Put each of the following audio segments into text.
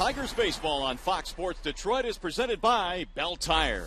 Tigers baseball on Fox Sports Detroit is presented by Bell Tire.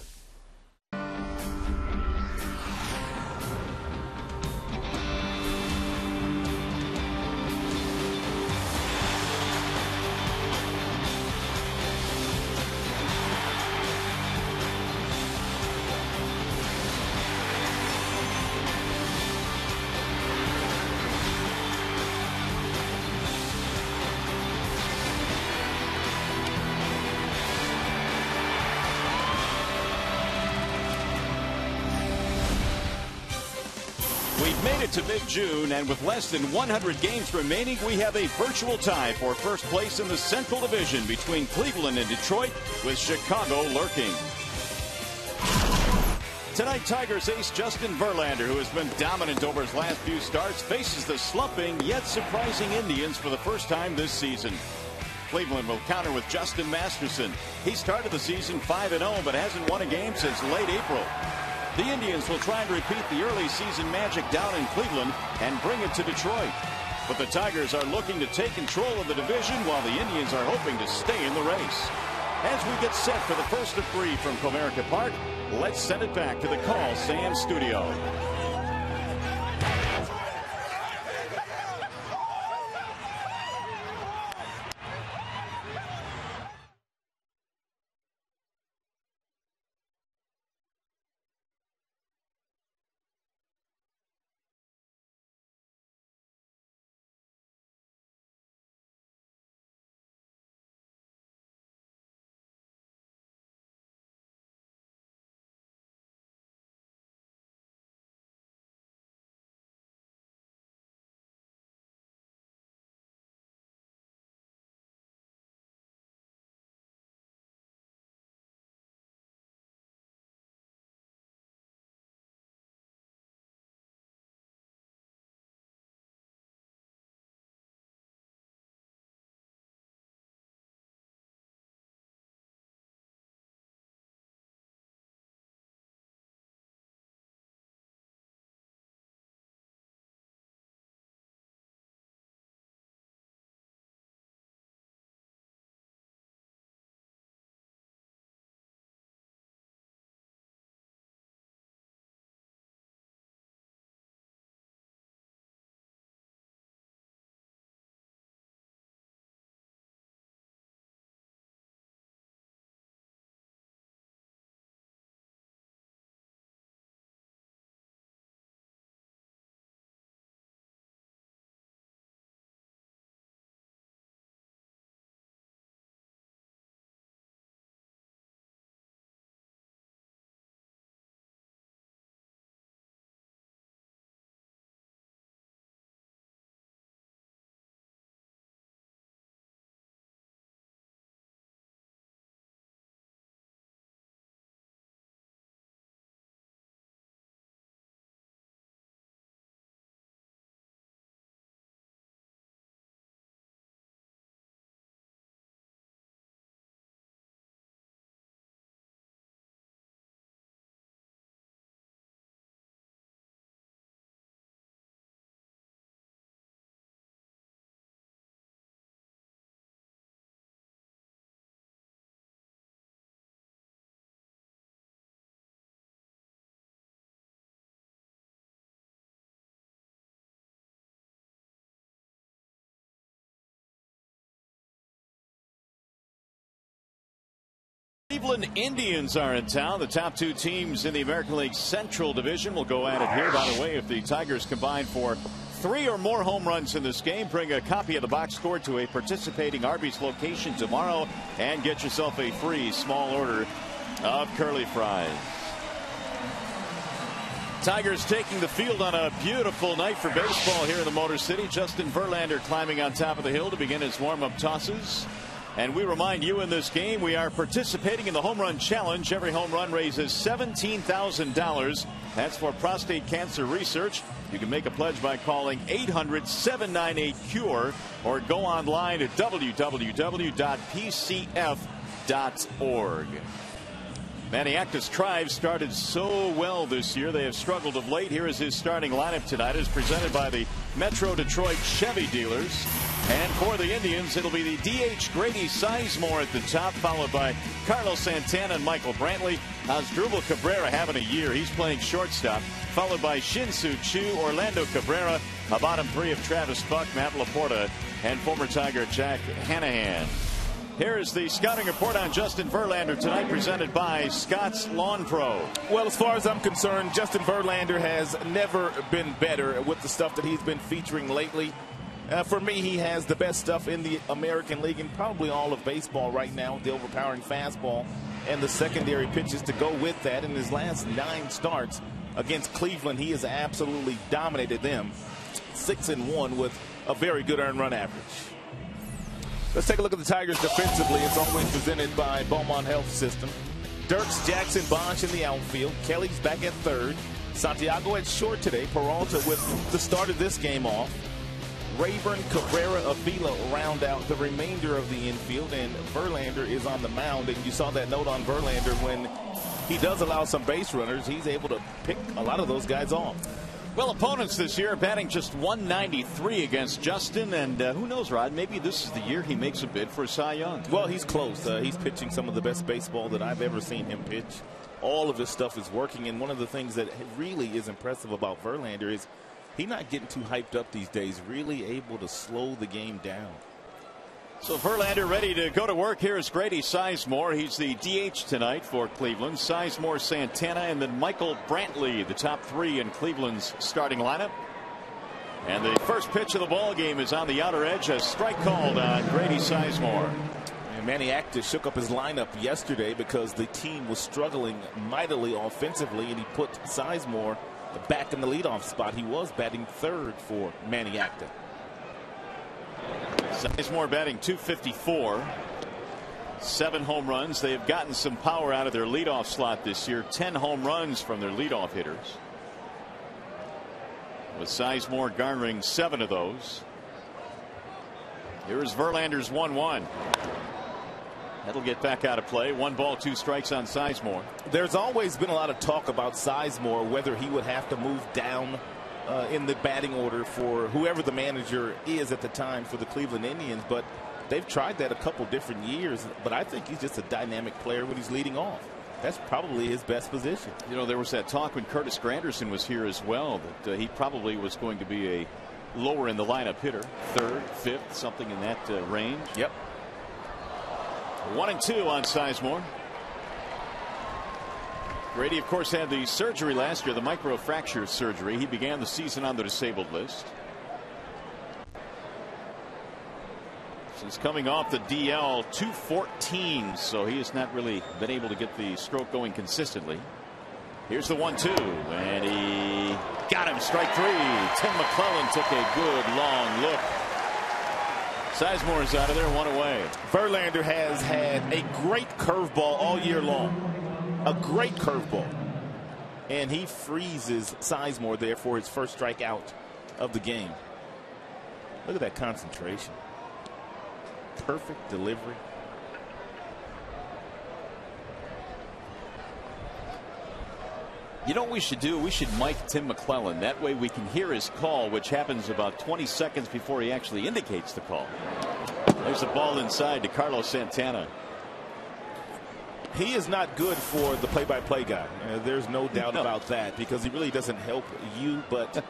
We've made it to mid-June, and with less than 100 games remaining, we have a virtual tie for first place in the Central Division between Cleveland and Detroit, with Chicago lurking. Tonight, Tigers ace Justin Verlander, who has been dominant over his last few starts, faces the slumping yet surprising Indians for the first time this season. Cleveland will counter with Justin Masterson. He started the season 5-0, but hasn't won a game since late April. The Indians will try and repeat the early season magic down in Cleveland and bring it to Detroit. But the Tigers are looking to take control of the division while the Indians are hoping to stay in the race. As we get set for the first of 3 from Comerica Park, let's send it back to the Call Sam studio. Cleveland Indians are in town. The top 2 teams in the American League Central Division will go at it here. By the way, if the Tigers combine for 3 or more home runs in this game, bring a copy of the box score to a participating Arby's location tomorrow and get yourself a free small order of curly fries. Tigers taking the field on a beautiful night for baseball here in the Motor City. Justin Verlander climbing on top of the hill to begin his warm-up tosses. And we remind you, in this game, we are participating in the Home Run Challenge. Every home run raises $17,000. That's for prostate cancer research. You can make a pledge by calling 800-798-CURE or go online at www.pcf.org. Maniactus Tribe started so well this year. They have struggled of late. Here is his starting lineup tonight, as presented by the Metro Detroit Chevy dealers. And for the Indians, it'll be the DH Grady Sizemore at the top, followed by Carlos Santana and Michael Brantley. Asdrubal Cabrera having a year. He's playing shortstop, followed by Shin-Soo Choo, Orlando Cabrera, a bottom three of Travis Buck, Matt Laporta, and former Tiger Jack Hanahan. Here is the scouting report on Justin Verlander tonight, presented by Scott's Lawn Pro. Well, as far as I'm concerned, Justin Verlander has never been better with the stuff that he's been featuring lately. For me, he has the best stuff in the American League and probably all of baseball right now, the overpowering fastball and the secondary pitches to go with that. In his last 9 starts against Cleveland, he has absolutely dominated them. 6-1 with a very good earned run average. Let's take a look at the Tigers defensively. It's always presented by Beaumont Health System. Dirks, Jackson, Bosch in the outfield. Kelly's back at third. Santiago at short today. Peralta with the start of this game off. Rayburn, Cabrera, Avila round out the remainder of the infield, and Verlander is on the mound. And you saw that note on Verlander, when he does allow some base runners, he's able to pick a lot of those guys off. Well, opponents this year batting just 193 against Justin, and who knows, Rod, maybe this is the year he makes a bid for Cy Young. Well, he's close. He's pitching some of the best baseball that I've ever seen him pitch. All of his stuff is working, and one of the things that really is impressive about Verlander is he's not getting too hyped up these days, really able to slow the game down. So Verlander ready to go to work. Here is Grady Sizemore. He's the DH tonight for Cleveland. Sizemore, Santana, and then Michael Brantley, the top 3 in Cleveland's starting lineup. And the first pitch of the ball game is on the outer edge. A strike called on Grady Sizemore. And Manny Acta shook up his lineup yesterday because the team was struggling mightily offensively, and he put Sizemore back in the leadoff spot. He was batting third for Manny Acta. Sizemore batting .254, 7 home runs. They have gotten some power out of their leadoff slot this year. 10 home runs from their leadoff hitters, with Sizemore garnering 7 of those. Here is Verlander's 1-1. That'll get back out of play. 1 ball, 2 strikes on Sizemore. There's always been a lot of talk about Sizemore, whether he would have to move down in the batting order for whoever the manager is at the time for the Cleveland Indians, but they've tried that a couple different years. But I think he's just a dynamic player when he's leading off. That's probably his best position. You know, there was that talk when Curtis Granderson was here as well, that he probably was going to be a lower in the lineup hitter, 3rd, 5th, something in that range. Yep. 1-2 on Sizemore. Grady, of course, had the surgery last year, the microfracture surgery. He began the season on the disabled list. Since coming off the DL, 214, so he has not really been able to get the stroke going consistently. Here's the 1-2, and he got him, strike 3. Tim McClellan took a good long look. Sizemore is out of there, 1 away. Verlander has had a great curveball all year long. A great curveball. And he freezes Sizemore there for his first strikeout of the game. Look at that concentration. Perfect delivery. You know what we should do? We should mic Tim McClellan. That way we can hear his call, which happens about 20 seconds before he actually indicates the call. There's a ball inside to Carlos Santana. He is not good for the play-by-play guy. There's no doubt about that, because he really doesn't help you. But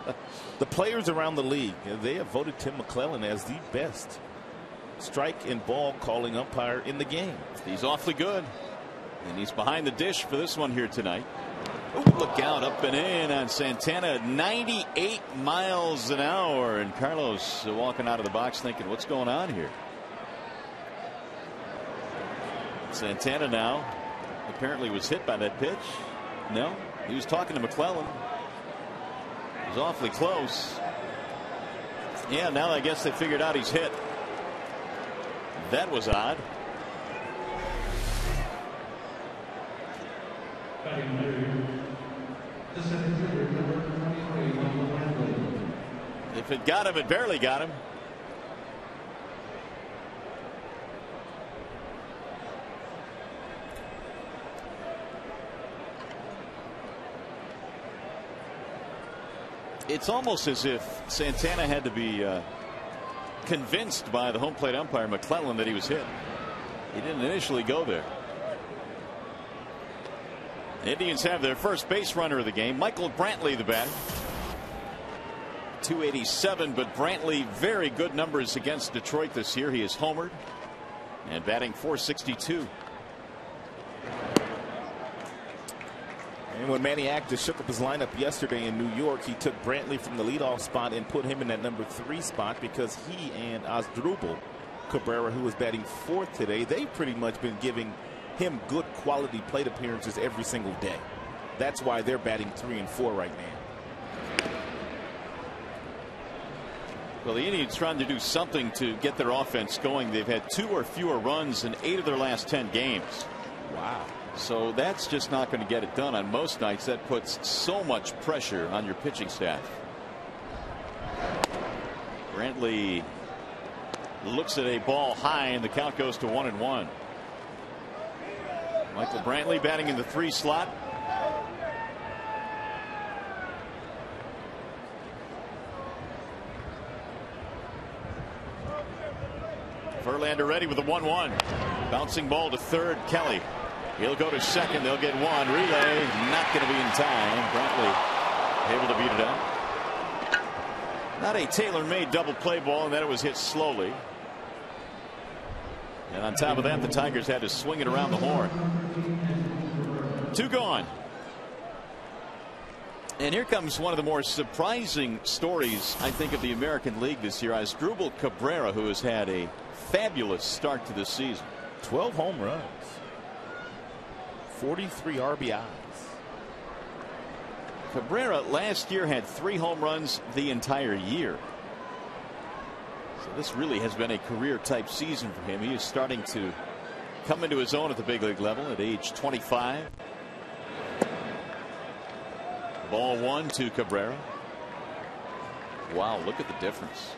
the players around the league, they have voted Tim McClellan as the best strike and ball calling umpire in the game. He's awfully good, and he's behind the dish for this one here tonight. Ooh, look out, up and in on Santana, 98 miles an hour, and Carlos walking out of the box thinking, what's going on here? Santana now apparently was hit by that pitch. No, he was talking to McClellan. It was awfully close. Yeah, now I guess they figured out he's hit. That was odd. If it got him, it barely got him. It's almost as if Santana had to be convinced by the home plate umpire McClellan that he was hit. He didn't initially go there. The Indians have their first base runner of the game, Michael Brantley, the batter. 287, but Brantley, very good numbers against Detroit this year. He is homered and batting .462. And when Manny Acta shook up his lineup yesterday in New York, he took Brantley from the leadoff spot and put him in that number 3 spot because he and Asdrubal Cabrera, who was batting 4th today, they've pretty much been giving him good quality plate appearances every single day. That's why they're batting 3 and 4 right now. Well, the Indians trying to do something to get their offense going. They've had 2 or fewer runs in 8 of their last 10 games. Wow. So that's just not going to get it done on most nights. That puts so much pressure on your pitching staff. Brantley looks at a ball high, and the count goes to 1-1. Michael Brantley batting in the 3 slot. Verlander ready with a 1-1. Bouncing ball to third. Kelly. He'll go to second. They'll get one. Relay not going to be in time. Brantley able to beat it out. Not a tailor-made double play ball, and then it was hit slowly. And on top of that, the Tigers had to swing it around the horn. 2 gone. And here comes one of the more surprising stories, I think, of the American League this year. Asdrubal Cabrera, who has had a fabulous start to this season. 12 home runs. 43 RBIs. Cabrera last year had 3 home runs the entire year. So this really has been a career type season for him. He is starting to come into his own at the big league level at age 25. Ball 1 to Cabrera. Wow, look at the difference.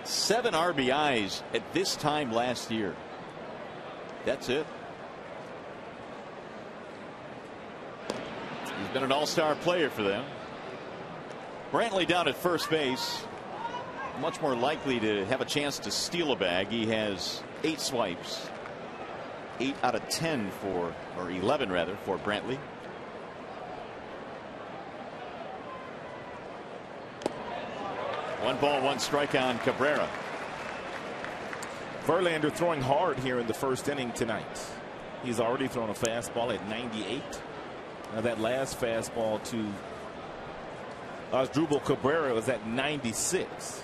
7 RBIs at this time last year. That's it. He's been an all-star player for them. Brantley down at first base. Much more likely to have a chance to steal a bag. He has 8 swipes. 8 out of 10 for, or 11 rather, for Brantley. One ball, 1 strike on Cabrera. Verlander throwing hard here in the first inning tonight. He's already thrown a fastball at 98. Now that last fastball to Asdrubal Cabrera was at 96.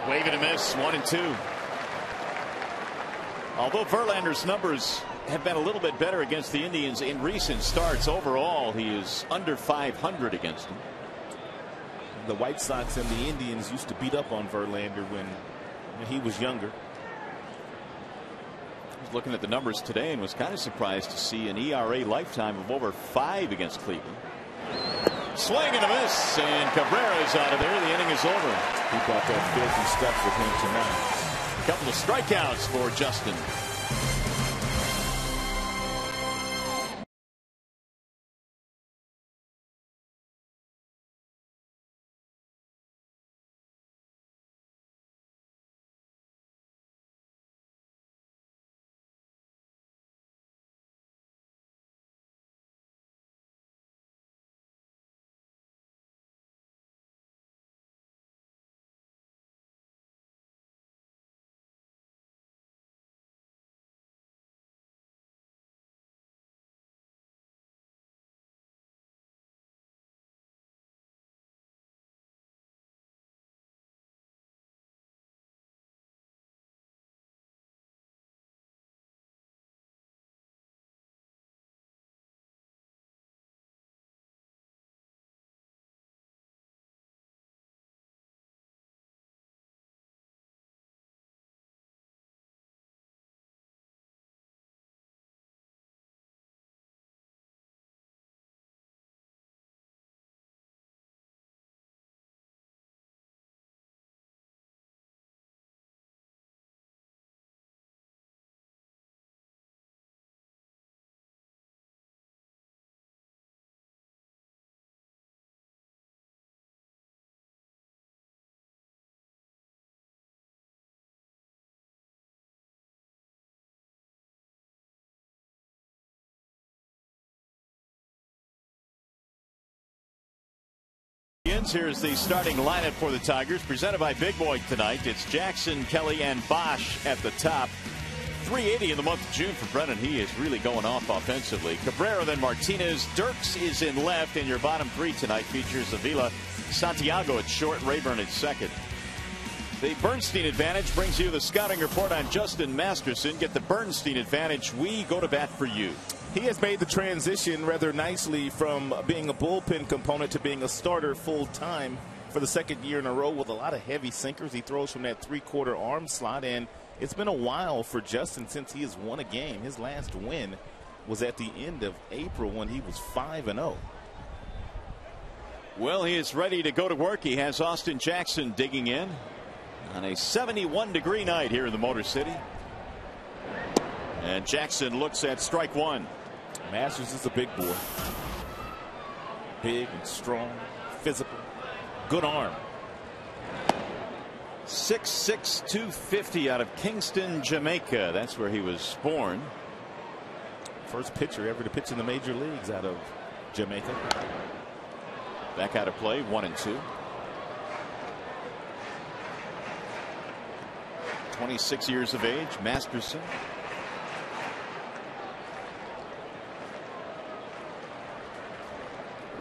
Wave and a miss, 1-2. Although Verlander's numbers have been a little bit better against the Indians in recent starts, overall he is under 500 against them. The White Sox and the Indians used to beat up on Verlander when he was younger. I was looking at the numbers today and was kind of surprised to see an ERA lifetime of over 5 against Cleveland. Swing and a miss, and Cabrera is out of there. The inning is over. He got that filthy stuff with him tonight. A couple of strikeouts for Justin. fans. Here's the starting lineup for the Tigers, presented by Big Boy tonight. It's Jackson, Kelly, and Bosch at the top. 380 in the month of June for Brennan. He is really going off offensively. Cabrera, then Martinez. Dirks is in left, and your bottom three tonight features Avila, Santiago at short, Rayburn at second. The Bernstein advantage brings you the scouting report on Justin Masterson. Get the Bernstein advantage. We go to bat for you. He has made the transition rather nicely from being a bullpen component to being a starter full time for the second year in a row with a lot of heavy sinkers. He throws from that 3/4 arm slot, and it's been a while for Justin since he has won a game. His last win was at the end of April when he was 5-0. Well, he is ready to go to work. He has Austin Jackson digging in on a 71-degree night here in the Motor City. And Jackson looks at strike one. Masters is a big boy. Big and strong, physical, good arm. 6'6", 250 out of Kingston, Jamaica. That's where he was born. First pitcher ever to pitch in the major leagues out of Jamaica. Back out of play, 1-2. 26 years of age, Masterson.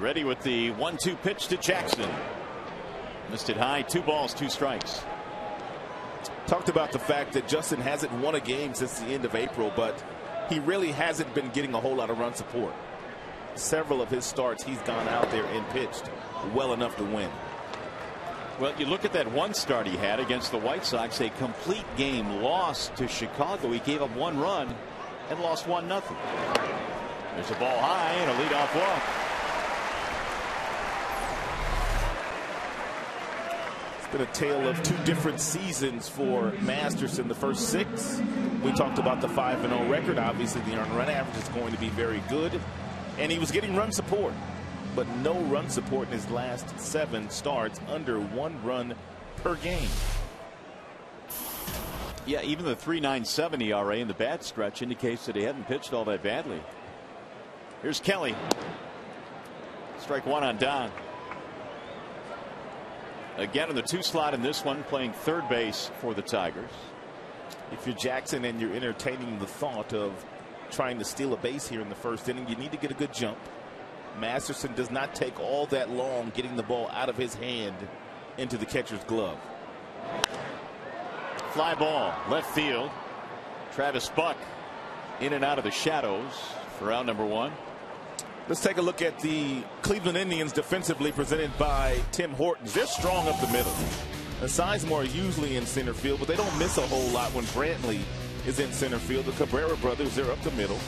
Ready with the 1-2 pitch to Jackson. Missed it high, 2 balls, 2 strikes. Talked about the fact that Justin hasn't won a game since the end of April, but he really hasn't been getting a whole lot of run support. Several of his starts, he's gone out there and pitched well enough to win. Well, you look at that one start he had against the White Sox, a complete game loss to Chicago. He gave up 1 run and lost 1-0. There's a ball high and a leadoff walk. Been a tale of 2 different seasons for Masterson. The first 6, we talked about the 5-0 record. Obviously, the earned run average is going to be very good, and he was getting run support, but no run support in his last 7 starts, under 1 run per game. Yeah, even the 3.97 ERA in the bad stretch indicates that he hadn't pitched all that badly. Here's Kelly. Strike 1 on Don. Again in the 2 slot in this one, playing third base for the Tigers. If you're Jackson and you're entertaining the thought of trying to steal a base here in the first inning, you need to get a good jump. Masterson does not take all that long getting the ball out of his hand into the catcher's glove. Fly ball, left field. Travis Buck in and out of the shadows for out number 1. Let's take a look at the Cleveland Indians defensively, presented by Tim Hortons. They're strong up the middle. The Sizemore are usually in center field, but they don't miss a whole lot when Brantley is in center field. The Cabrera brothers, they're up the middle,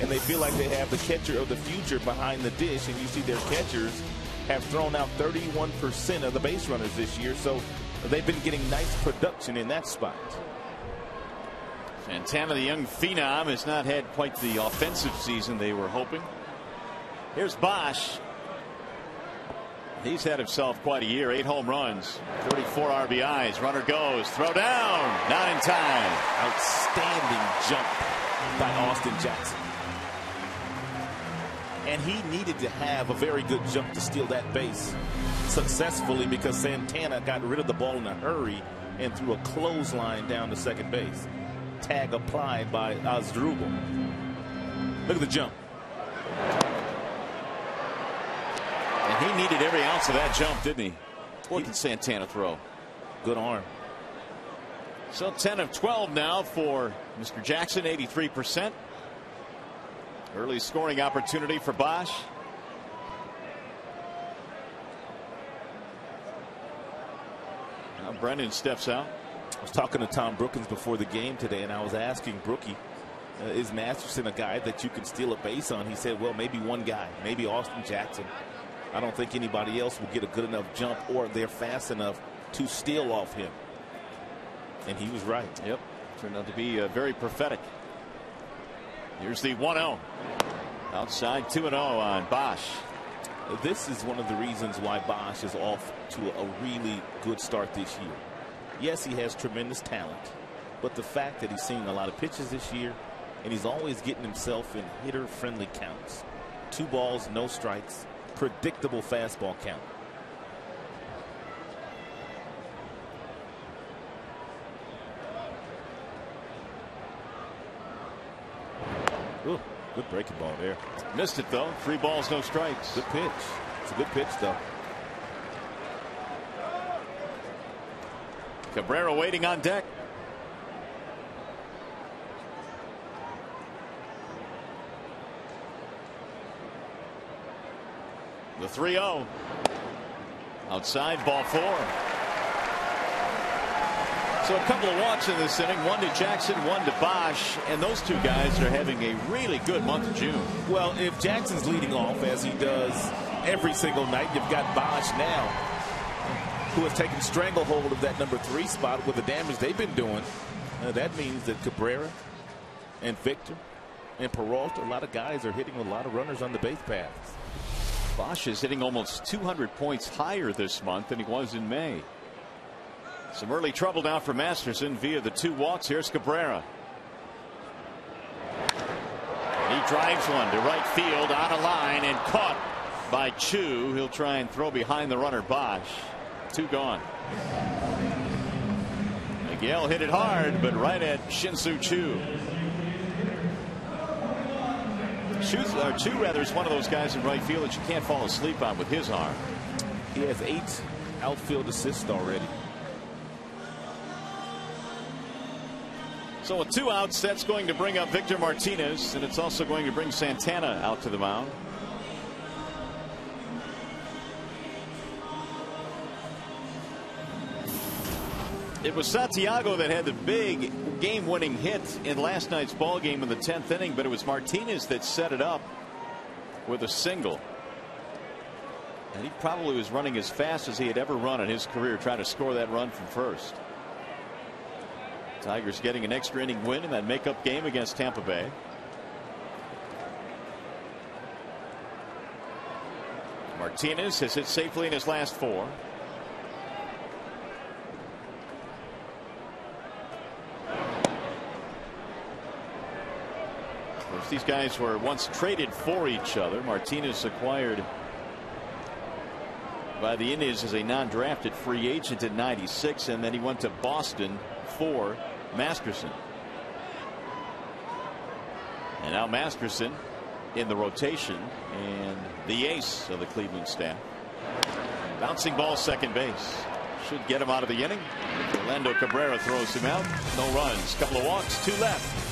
and they feel like they have the catcher of the future behind the dish, and you see their catchers have thrown out 31% of the base runners this year, so they've been getting nice production in that spot. Santana, the young phenom, has not had quite the offensive season they were hoping. Here's Bosch. He's had himself quite a year. 8 home runs, 34 RBIs. Runner goes, throw down, not in time. Outstanding jump by Austin Jackson. And he needed to have a very good jump to steal that base successfully, because Santana got rid of the ball in a hurry and threw a clothesline down to second base. Tag applied by Asdrubal. Look at the jump. And he needed every ounce of that jump, didn't he? What can Santana throw? Good arm. So 10 of 12 now for Mr. Jackson, 83%. Early scoring opportunity for Bosch. Now Brennan steps out. I was talking to Tom Brookins before the game today, and I was asking Brookie, is Masterson a guy that you can steal a base on? He said, well, maybe one guy, maybe Austin Jackson. I don't think anybody else will get a good enough jump, or they're fast enough to steal off him. And he was right. Yep. Turned out to be very prophetic. Here's the 1-0. Outside 2-0 on Bosch. This is one of the reasons why Bosch is off to a really good start this year. Yes, he has tremendous talent, but the fact that he's seen a lot of pitches this year, and he's always getting himself in hitter-friendly counts. 2 balls, no strikes, predictable fastball count. Ooh, good breaking ball there. Missed it though. 3 balls, no strikes. Good pitch. It's a good pitch though. Cabrera waiting on deck. The 3-0. Outside, ball 4. So a couple of walks in this inning, 1 to Jackson, 1 to Bosch, and those 2 guys are having a really good month of June. Well, if Jackson's leading off as he does every single night, you've got Bosch now, who has taken stranglehold of that number 3 spot with the damage they've been doing. That means that Cabrera and Victor and Peralta, a lot of guys are hitting a lot of runners on the base paths. Bosch is hitting almost 200 points higher this month than he was in May. Some early trouble now for Masterson via the 2 walks. Here's Cabrera. He drives one to right field, out of line, and caught by Chu. He'll try and throw behind the runner Bosch. 2 gone. Miguel hit it hard, but right at Shin-Soo Choo. Chu is one of those guys in right field that you can't fall asleep on with his arm. He has 8 outfield assists already. So with 2 outs, that's going to bring up Victor Martinez, and it's also going to bring Santana out to the mound. It was Santiago that had the big game-winning hit in last night's ball game in the 10th inning, but it was Martinez that set it up with a single. And he probably was running as fast as he had ever run in his career, trying to score that run from first. Tigers getting an extra inning win in that makeup game against Tampa Bay. Martinez has hit safely in his last 4. These guys were once traded for each other. Martinez acquired by the Indians as a non-drafted free agent in '96, and then he went to Boston for Masterson. And now Masterson in the rotation and the ace of the Cleveland staff. Bouncing ball, second base. Should get him out of the inning. Orlando Cabrera throws him out. No runs. Couple of walks. 2 left.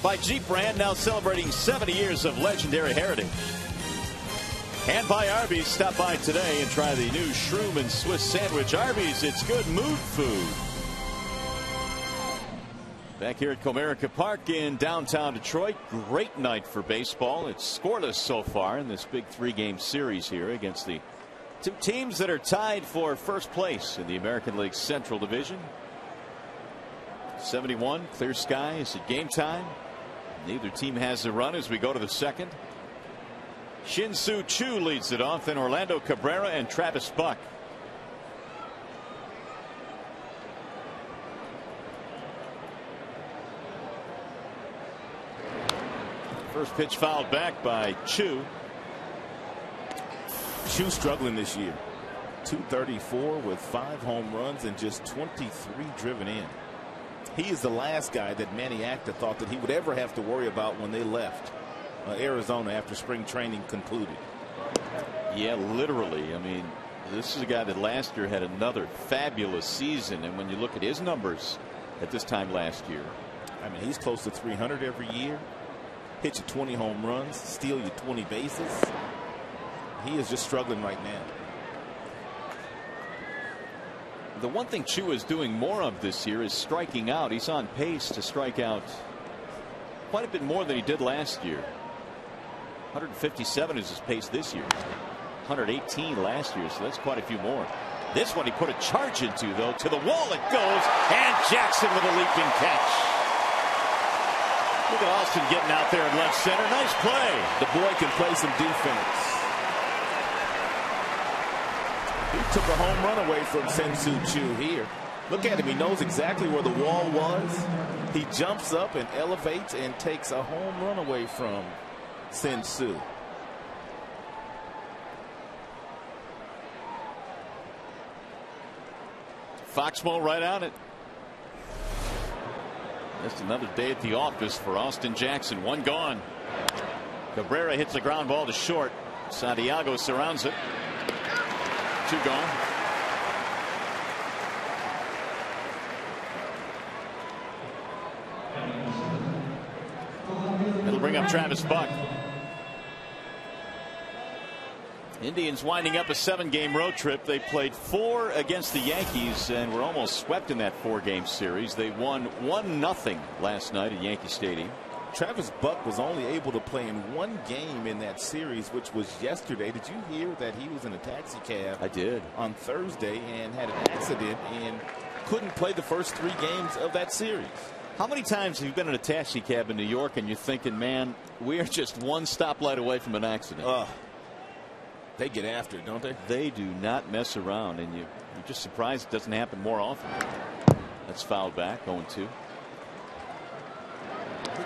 By Jeep brand, now celebrating 70 years of legendary heritage. And by Arby's, stop by today and try the new Shroom and Swiss sandwich. Arby's, it's good mood food. Back here at Comerica Park in downtown Detroit. Great night for baseball. It's scoreless so far in this big 3-game series here against the 2 teams that are tied for first place in the American League Central Division. 71, clear sky. Is it game time? Neither team has a run as we go to the second. Shin-Soo Choo leads it off, then Orlando Cabrera and Travis Buck. First pitch fouled back by Choo. Choo struggling this year. 234 with 5 home runs and just 23 driven in. He is the last guy that Manny Acta thought that he would ever have to worry about when they left Arizona after spring training concluded. Yeah, literally. I mean, this is a guy that last year had another fabulous season, and when you look at his numbers at this time last year, I mean, he's close to 300 every year. Hit you 20 home runs, steal you 20 bases. He is just struggling right now. The one thing Choo is doing more of this year is striking out. He's on pace to strike out quite a bit more than he did last year. 157 is his pace this year. 118 last year, so that's quite a few more. This one he put a charge into, though. To the wall it goes, and Jackson with a leaping catch. Look at Austin getting out there in left center. Nice play. The boy can play some defense. He took a home run away from Shin-Soo Choo here. Look at him. He knows exactly where the wall was. He jumps up and elevates and takes a home run away from Shin-Soo. Foxmo right on it. Just another day at the office for Austin Jackson. One gone. Cabrera hits the ground ball to short. Santiago surrounds it. 2 gone. It'll bring up Travis Buck. Indians winding up a 7-game road trip. They played 4 against the Yankees and were almost swept in that 4-game series. They won 1-0 last night at Yankee Stadium. Travis Buck was only able to play in 1 game in that series, which was yesterday. Did you hear that he was in a taxi cab? I did. On Thursday and had an accident and couldn't play the first 3 games of that series. How many times have you been in a taxi cab in New York and you're thinking, man, we are just one stoplight away from an accident? They get after it, don't they? They do not mess around, and you're just surprised it doesn't happen more often. That's fouled back, 0-2.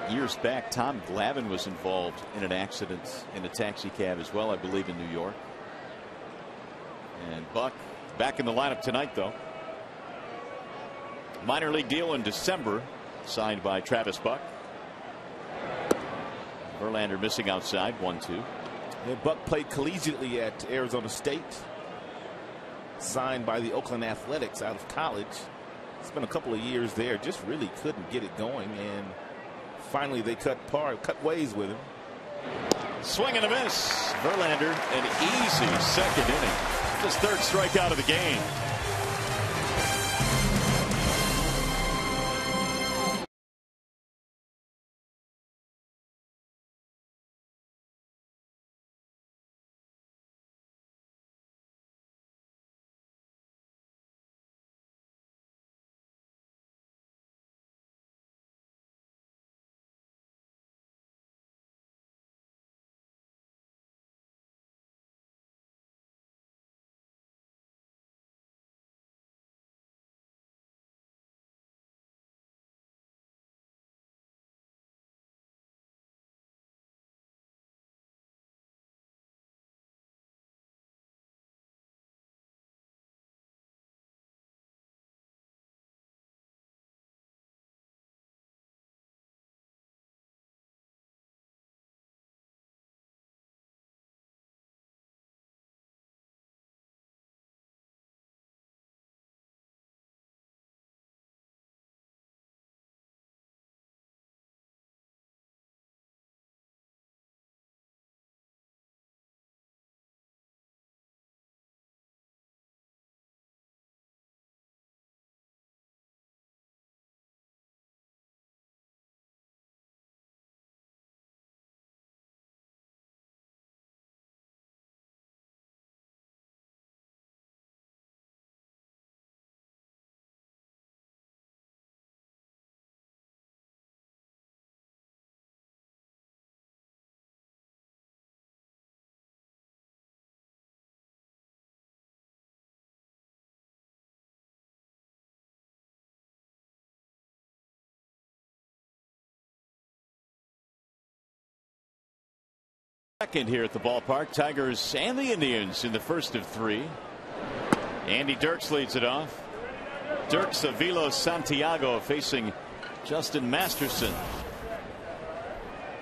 Years back, Tom Glavine was involved in an accident in a taxi cab as well, I believe, in New York. And Buck back in the lineup tonight, though. Minor league deal in December, signed by Travis Buck. Verlander missing outside, 1-2. Yeah, Buck played collegiately at Arizona State. Signed by the Oakland Athletics out of college. Spent a couple of years there. Just really couldn't get it going. And finally they cut ways with him. Swing and a miss. Verlander, an easy second inning. His 3rd strikeout of the game. Second here at the ballpark. Tigers and the Indians in the first of three. Andy Dirks leads it off. Dirks, Avila, Santiago facing Justin Masterson.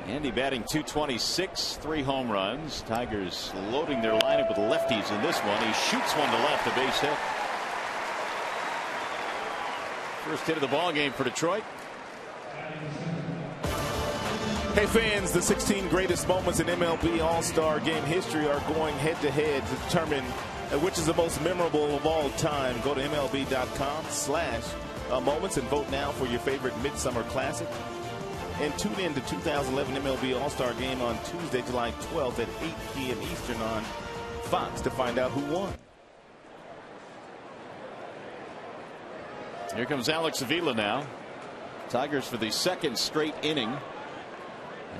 Andy batting .226, 3 home runs. Tigers loading their lineup with lefties in this one. He shoots one to left, a base hit. First hit of the ball game for Detroit. Hey fans, the 16 greatest moments in MLB All-Star Game history are going head-to-head to determine which is the most memorable of all time. Go to MLB.com/moments and vote now for your favorite Midsummer Classic. And tune in to 2011 MLB All-Star Game on Tuesday, July 12th at 8 p.m. Eastern on Fox to find out who won. Here comes Alex Avila now. Tigers for the second straight inning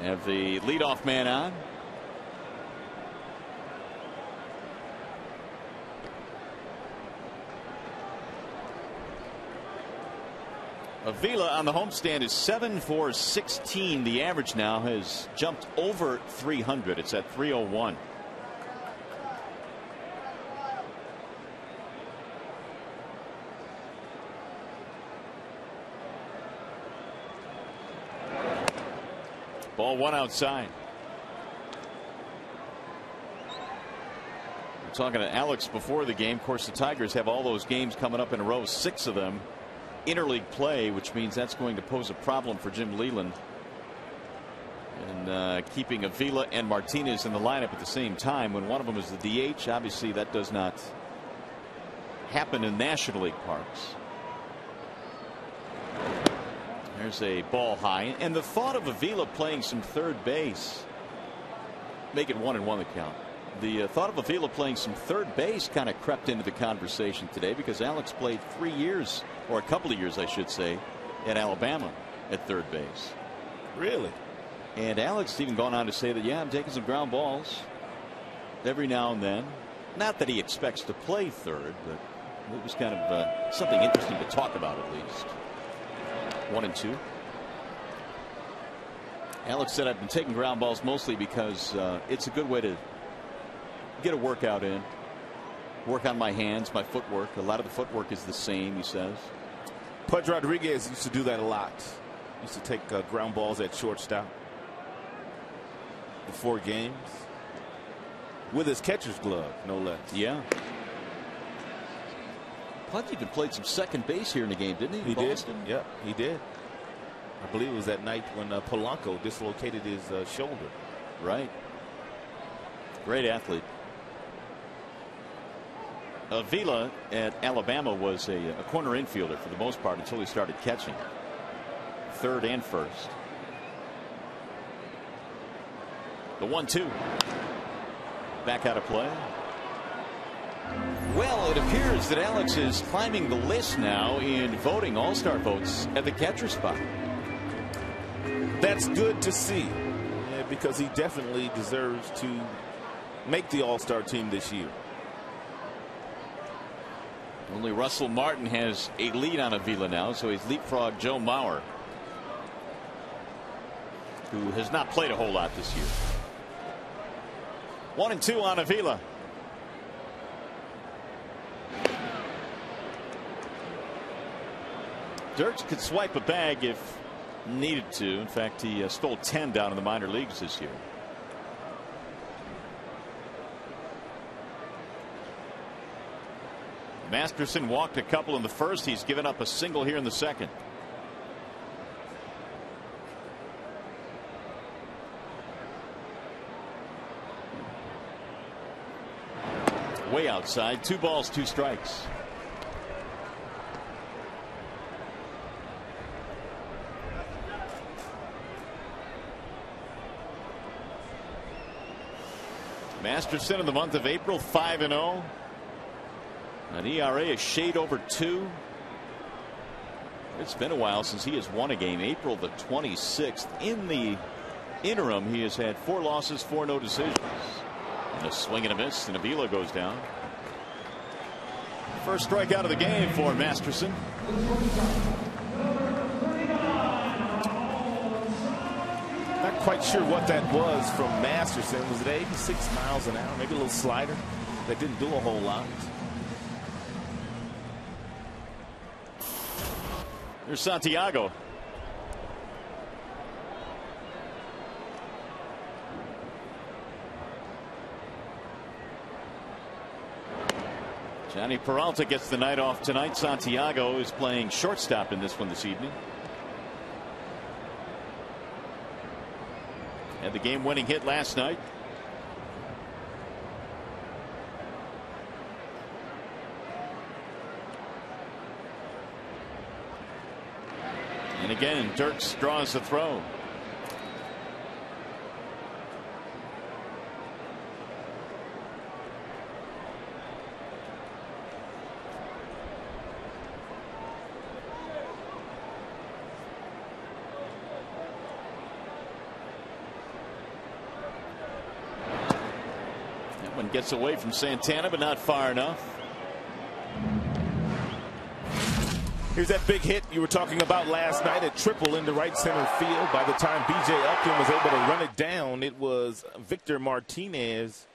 have the leadoff man on. Avila on the homestand is 7 for 16. The average now has jumped over 300. It's at 301. Ball one outside. We're talking to Alex before the game. Of course, the Tigers have all those games coming up in a row, 6 of them interleague play, which means that's going to pose a problem for Jim Leyland. And keeping Avila and Martinez in the lineup at the same time when one of them is the DH, obviously that does not happen in National League parks. There's a ball high, and the thought of Avila playing some third base, make it 1-1 the count. The thought of Avila playing some third base kind of crept into the conversation today because Alex played 3 years, or a couple of years I should say, at Alabama at third base. Really? And Alex even gone on to say that, yeah, I'm taking some ground balls every now and then. Not that he expects to play third, but it was kind of something interesting to talk about at least. 1-2. Alex said, I've been taking ground balls mostly because it's a good way to get a workout in, work on my hands, my footwork. A lot of the footwork is the same, he says. Pudge Rodriguez used to do that a lot. Used to take ground balls at shortstop before games with his catcher's glove, no less. Yeah. Pudge even played some second base here in the game, didn't he? He did. Yeah, he did. I believe it was that night when Polanco dislocated his shoulder. Right. Great athlete. Avila at Alabama was a corner infielder for the most part until he started catching. Third and first. The 1-2. Back out of play. Well, it appears that Alex is climbing the list now in voting All-Star votes at the catcher spot. That's good to see, because he definitely deserves to make the All-Star team this year. Only Russell Martin has a lead on Avila now, so he's leapfrogged Joe Mauer, who has not played a whole lot this year. 1-2 on Avila. Dirks could swipe a bag if needed to. In fact, he stole 10 down in the minor leagues this year. Masterson walked a couple in the first. He's given up a single here in the second. Way outside. 2 balls, 2 strikes. Masterson in the month of April, 5-0. An ERA a shade over 2. It's been a while since he has won a game. April the 26th. In the interim, he has had 4 losses, 4 no decisions. And a swing and a miss, and Avila goes down. First strikeout of the game for Masterson. Not quite sure what that was from Masterson. Was it 86 miles an hour? Maybe a little slider that didn't do a whole lot. Here's Santiago. Johnny Peralta gets the night off tonight. Santiago is playing shortstop in this one this evening. Had the game-winning hit last night. And again, Dirks draws the throw. That one gets away from Santana, but not far enough. Here's that big hit you were talking about last night, a triple into right center field. By the time B.J. Upton was able to run it down, it was Victor Martinez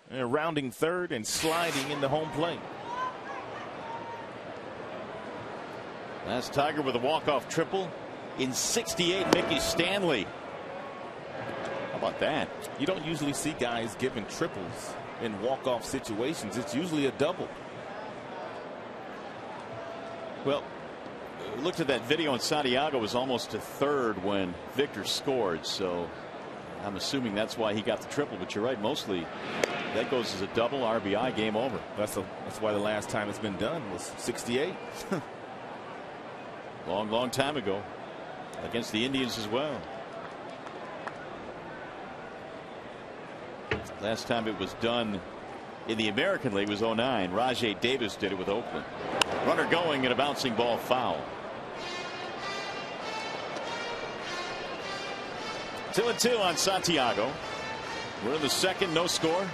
rounding third and sliding into home plate. That's Tiger with a walk-off triple. In 68, Mickey Stanley. How about that? You don't usually see guys giving triples in walk-off situations. It's usually a double. Well, we looked at that video, and Santiago was almost to third when Victor scored, so I'm assuming that's why he got the triple. But you're right, mostly that goes as a double RBI, game over. That's why the last time it's been done was 68. Long time ago, against the Indians as well. Last time it was done in the American League was 09. Rajay Davis did it with Oakland. Runner going and a bouncing ball foul. 2-2 on Santiago. We're in the second, no score.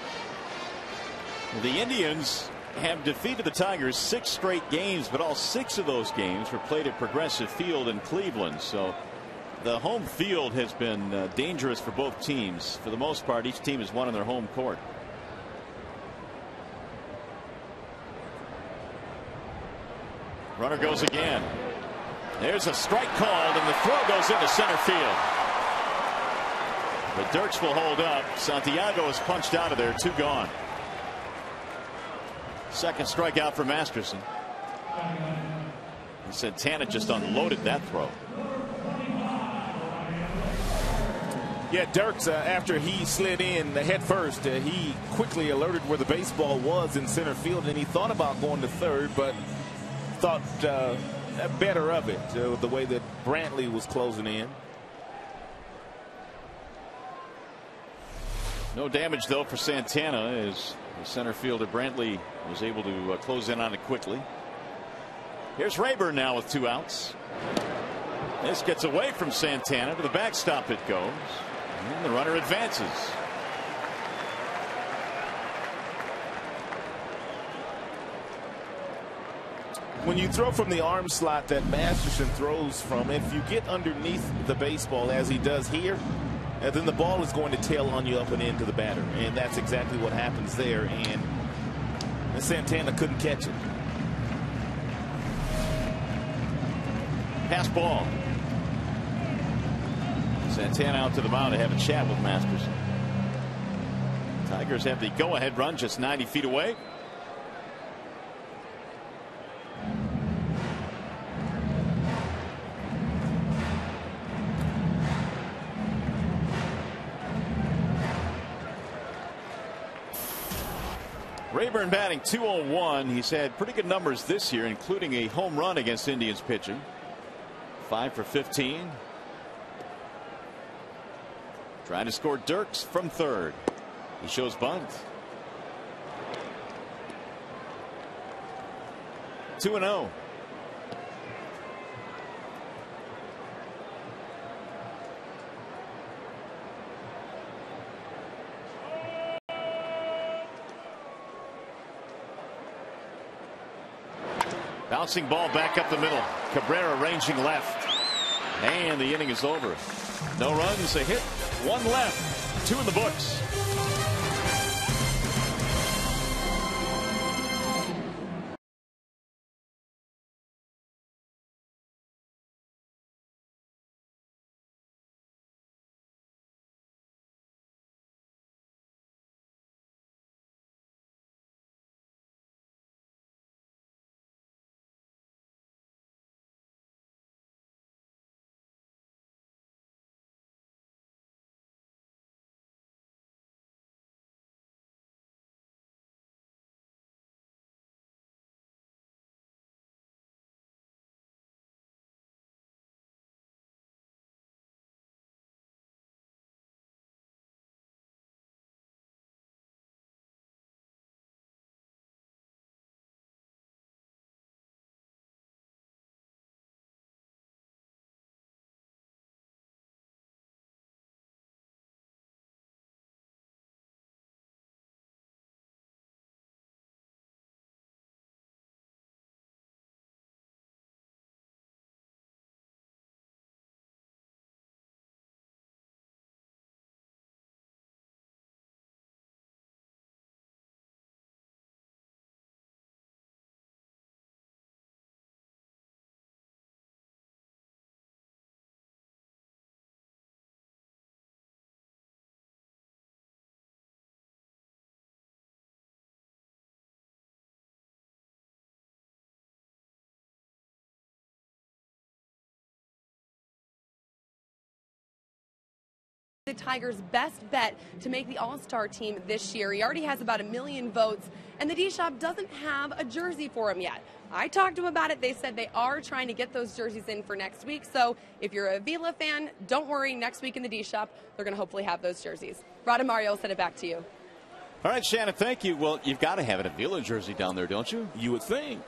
The Indians have defeated the Tigers 6 straight games, but all 6 of those games were played at Progressive Field in Cleveland. So the home field has been dangerous for both teams. For the most part, each team has won on their home court. Runner goes again. There's a strike called, and the throw goes into center field. But Dirks will hold up. Santiago is punched out of there. 2 gone. Second strikeout for Masterson. Santana just unloaded that throw. Yeah, Dirks, after he slid in head first, he quickly alerted where the baseball was in center field, and he thought about going to third, but thought better of it the way that Brantley was closing in. No damage, though, for Santana, as the center fielder Brantley was able to close in on it quickly. Here's Rayburn now with 2 outs. This gets away from Santana. To the backstop it goes. And the runner advances. When you throw from the arm slot that Masterson throws from, if you get underneath the baseball as he does here, then the ball is going to tail on you up and into the batter. And that's exactly what happens there. And Santana couldn't catch it. Pass ball. Santana out to the mound to have a chat with Masterson. Tigers have the go-ahead run just 90 feet away. Rayburn batting .201. He's had pretty good numbers this year, including a home run against Indians pitching. 5 for 15. Trying to score Dirks from third. He shows bunt. 2-0. Bouncing ball back up the middle. Cabrera ranging left. And the inning is over. No runs, a hit, one left, two in the books. The Tigers' best bet to make the All-Star team this year. He already has about 1 million votes, and the D-Shop doesn't have a jersey for him yet. I talked to him about it. They said they are trying to get those jerseys in for next week. So if you're a Vila fan, don't worry. Next week in the D-Shop, they're going to hopefully have those jerseys. Rod and Mario, I'll send it back to you. All right, Shannon, thank you. Well, you've got to have a Vila jersey down there, don't you? You would think.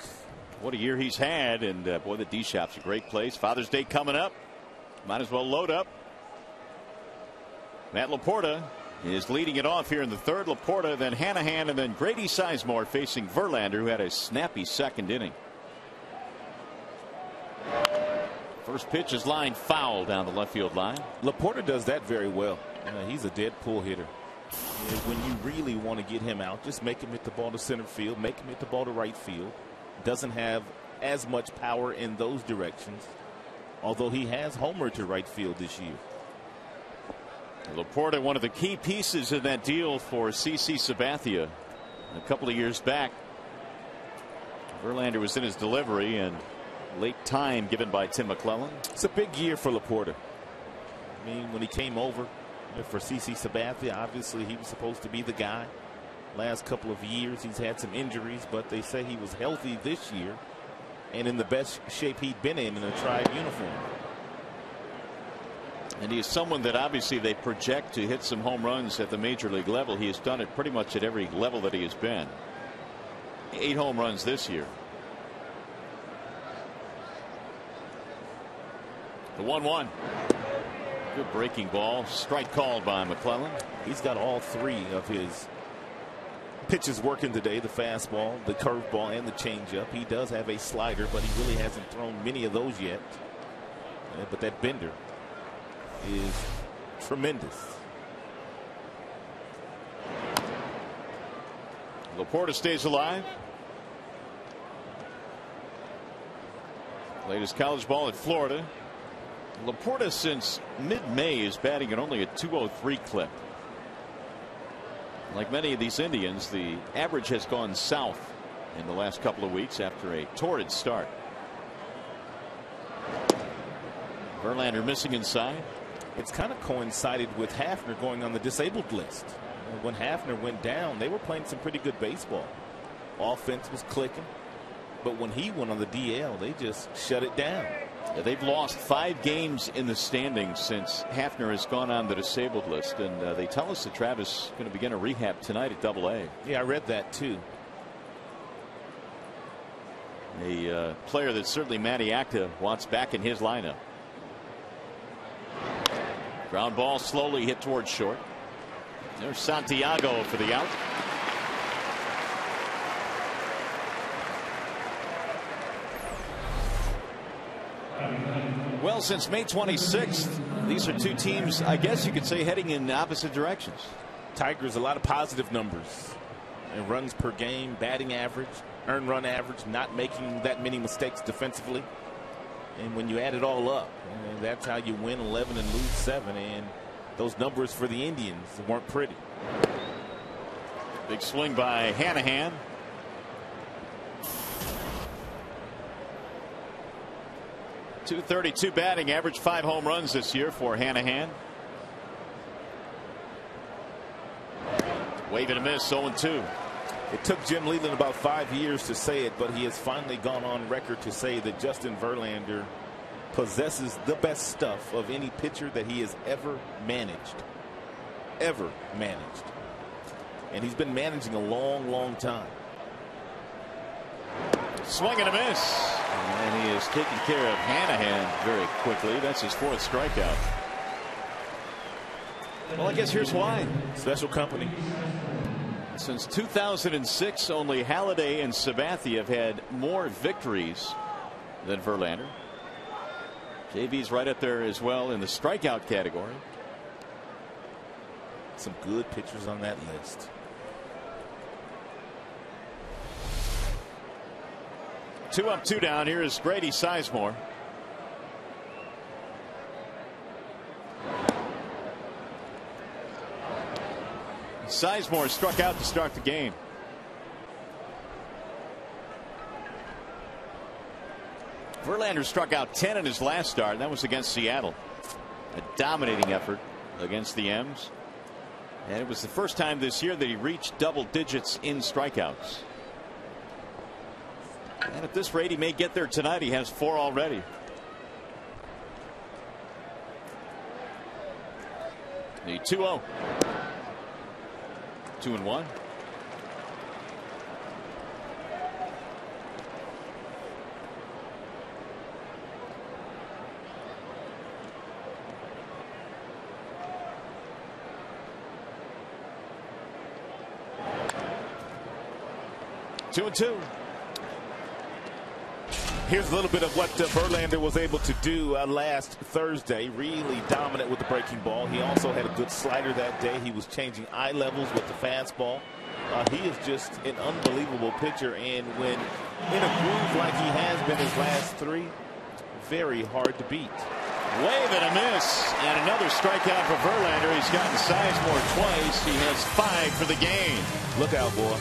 What a year he's had, and boy, the D-Shop's a great place. Father's Day coming up. Might as well load up. Matt Laporta is leading it off here in the third. Laporta, then Hanahan, and then Grady Sizemore facing Verlander, who had a snappy second inning. First pitch is lined foul down the left field line. Laporta does that very well. He's a dead pull hitter. When you really want to get him out, just make him hit the ball to center field, make him hit the ball to right field. Doesn't have as much power in those directions, although he has homered to right field this year. Laporta, one of the key pieces in that deal for CC Sabathia a couple of years back. Verlander was in his delivery, and late time given by Tim McClellan. It's a big year for Laporta. I mean, when he came over for CC Sabathia, obviously he was supposed to be the guy. Last couple of years he's had some injuries, but they say he was healthy this year and in the best shape he'd been in a Tribe uniform. And he is someone that obviously they project to hit some home runs at the major league level. He has done it pretty much at every level that he has been. 8 home runs this year. The 1-1. Good breaking ball. Strike called by McClellan. He's got all 3 of his pitches working today: the fastball, the curveball, and the changeup. He does have a slider, but he really hasn't thrown many of those yet. But that bender is tremendous. Laporta stays alive. Played his college ball at Florida. Laporta since mid-May is batting at only a .203 clip. Like many of these Indians, the average has gone south in the last couple of weeks after a torrid start. Verlander missing inside. It's kind of coincided with Hafner going on the disabled list. When Hafner went down, they were playing some pretty good baseball. Offense was clicking. But when he went on the DL, they just shut it down. Yeah, they've lost 5 games in the standings since Hafner has gone on the disabled list. And they tell us that Travis is going to begin a rehab tonight at AA. Yeah, I read that too. A player that certainly Matty Acta wants back in his lineup. Ground ball slowly hit towards short. There's Santiago for the out. Well, since May 26th, These are two teams, I guess you could say, heading in opposite directions. Tigers, a lot of positive numbers. And runs per game, batting average, earned run average, not making that many mistakes defensively. And when you add it all up, that's how you win 11 and lose 7. And those numbers for the Indians weren't pretty. Big swing by Hanahan. .232 batting average, 5 home runs this year for Hanahan. Wave and a miss, 0-2. It took Jim Leyland about 5 years to say it, but he has finally gone on record to say that Justin Verlander possesses the best stuff of any pitcher that he has ever managed. Ever managed. And he's been managing a long, long time. Swing and a miss. And he is taking care of Hanahan very quickly. That's his 4th strikeout. Well, I guess here's why. Special company. Since 2006, only Halladay and Sabathia have had more victories than Verlander. JV's right up there as well in the strikeout category. Some good pitchers on that list. 2 up, 2 down. Here is Grady Sizemore. Sizemore struck out to start the game. Verlander struck out 10 in his last start. That was against Seattle. A dominating effort against the M's. And it was the first time this year that he reached double digits in strikeouts. And at this rate, he may get there tonight. He has 4 already. The 2-0. 2-1. Two and 2. Here's a little bit of what Verlander was able to do last Thursday. Really dominant with the breaking ball. He also had a good slider that day. He was changing eye levels with the fastball. He is just an unbelievable pitcher, and when in a groove like he has been his last 3, very hard to beat. Wave and a miss, and another strikeout for Verlander. He's gotten Sizemore twice. He has 5 for the game. Look out, boy.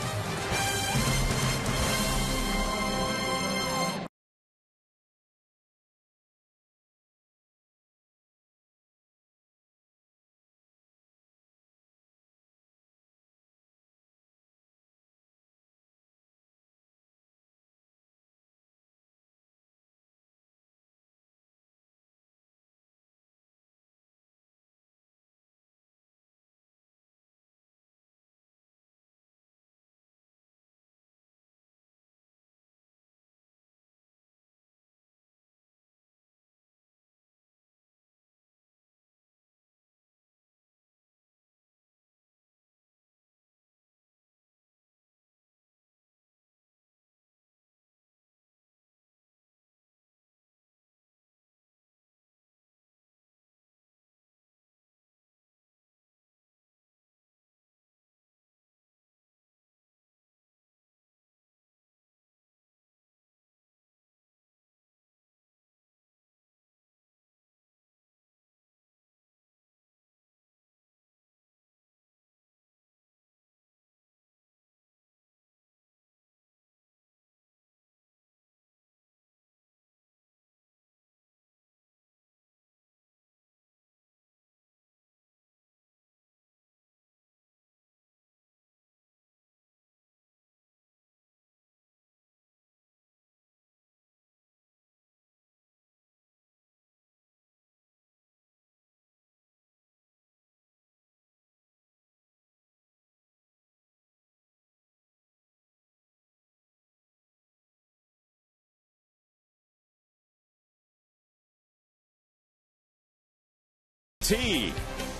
Tea.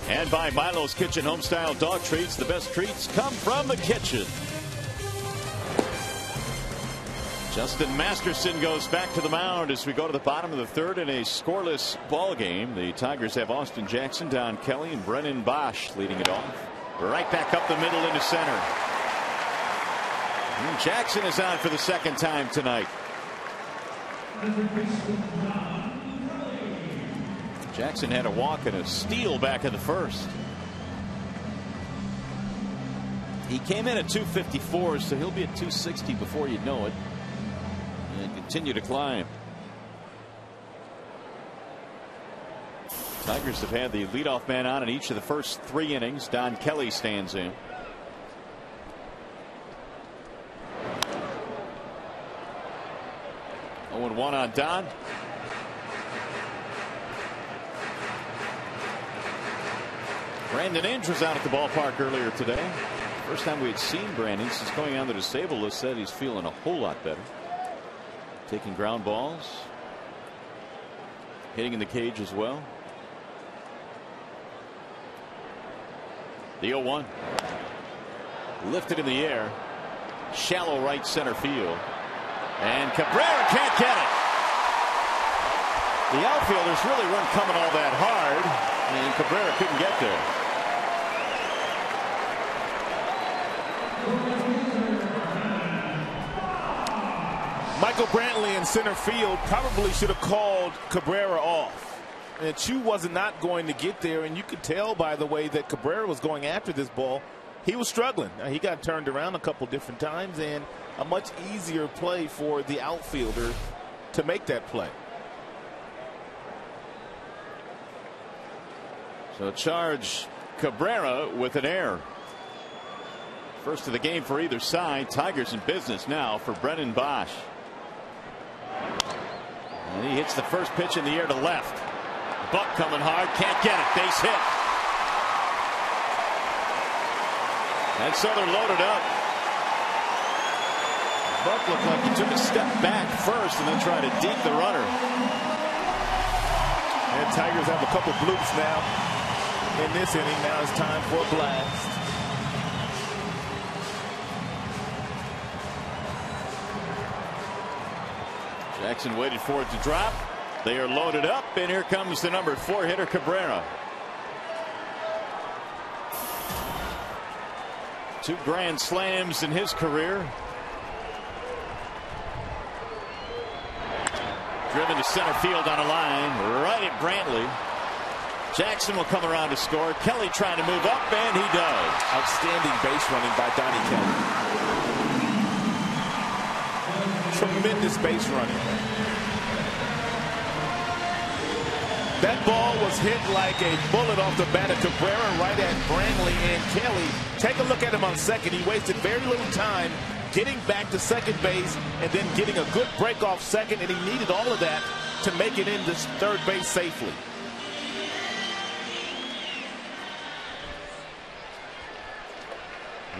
And by Milo's Kitchen Homestyle Dog Treats. The best treats come from the kitchen. Justin Masterson goes back to the mound as we go to the bottom of the third in a scoreless ball game. The Tigers have Austin Jackson, Don Kelly, and Brennan Bosch leading it off. Right back up the middle into center. And Jackson is on for the second time tonight. Jackson had a walk and a steal back in the first. He came in at 254, so he'll be at 260 before you know it. And continue to climb. Tigers have had the leadoff man on in each of the first 3 innings. Don Kelly stands in. Oh, 1 on Don. Brandon Inge was out at the ballpark earlier today. First time we had seen Brandon since going on the disabled list. Said he's feeling a whole lot better. Taking ground balls. Hitting in the cage as well. The 0-1. Lifted in the air. Shallow right center field. And Cabrera can't get it. The outfielders really weren't coming all that hard. And Cabrera couldn't get there. Michael Brantley in center field probably should have called Cabrera off. And Chu was not going to get there, and you could tell by the way that Cabrera was going after this ball. He was struggling. He got turned around a couple different times, and a much easier play for the outfielder to make that play. So charge Cabrera with an error. First of the game for either side. Tigers in business now for Brennan Bosch. And he hits the first pitch in the air to left. Buck coming hard, can't get it. Base hit. And so they're loaded up. Buck looked like he took a step back first and then tried to deke the runner. And Tigers have a couple bloops now in this inning. Now it's time for a blast. Jackson waited for it to drop. They are loaded up, and here comes the number 4 hitter, Cabrera. 2 grand slams in his career. Driven to center field on a line, right at Brantley. Jackson will come around to score. Kelly trying to move up, and he does. Outstanding base running by Donnie Kelly. Tremendous base running. That ball was hit like a bullet off the bat of Cabrera right at Brantley and Kelly. Take a look at him on second. He wasted very little time getting back to second base and then getting a good break off second, and he needed all of that to make it into third base safely.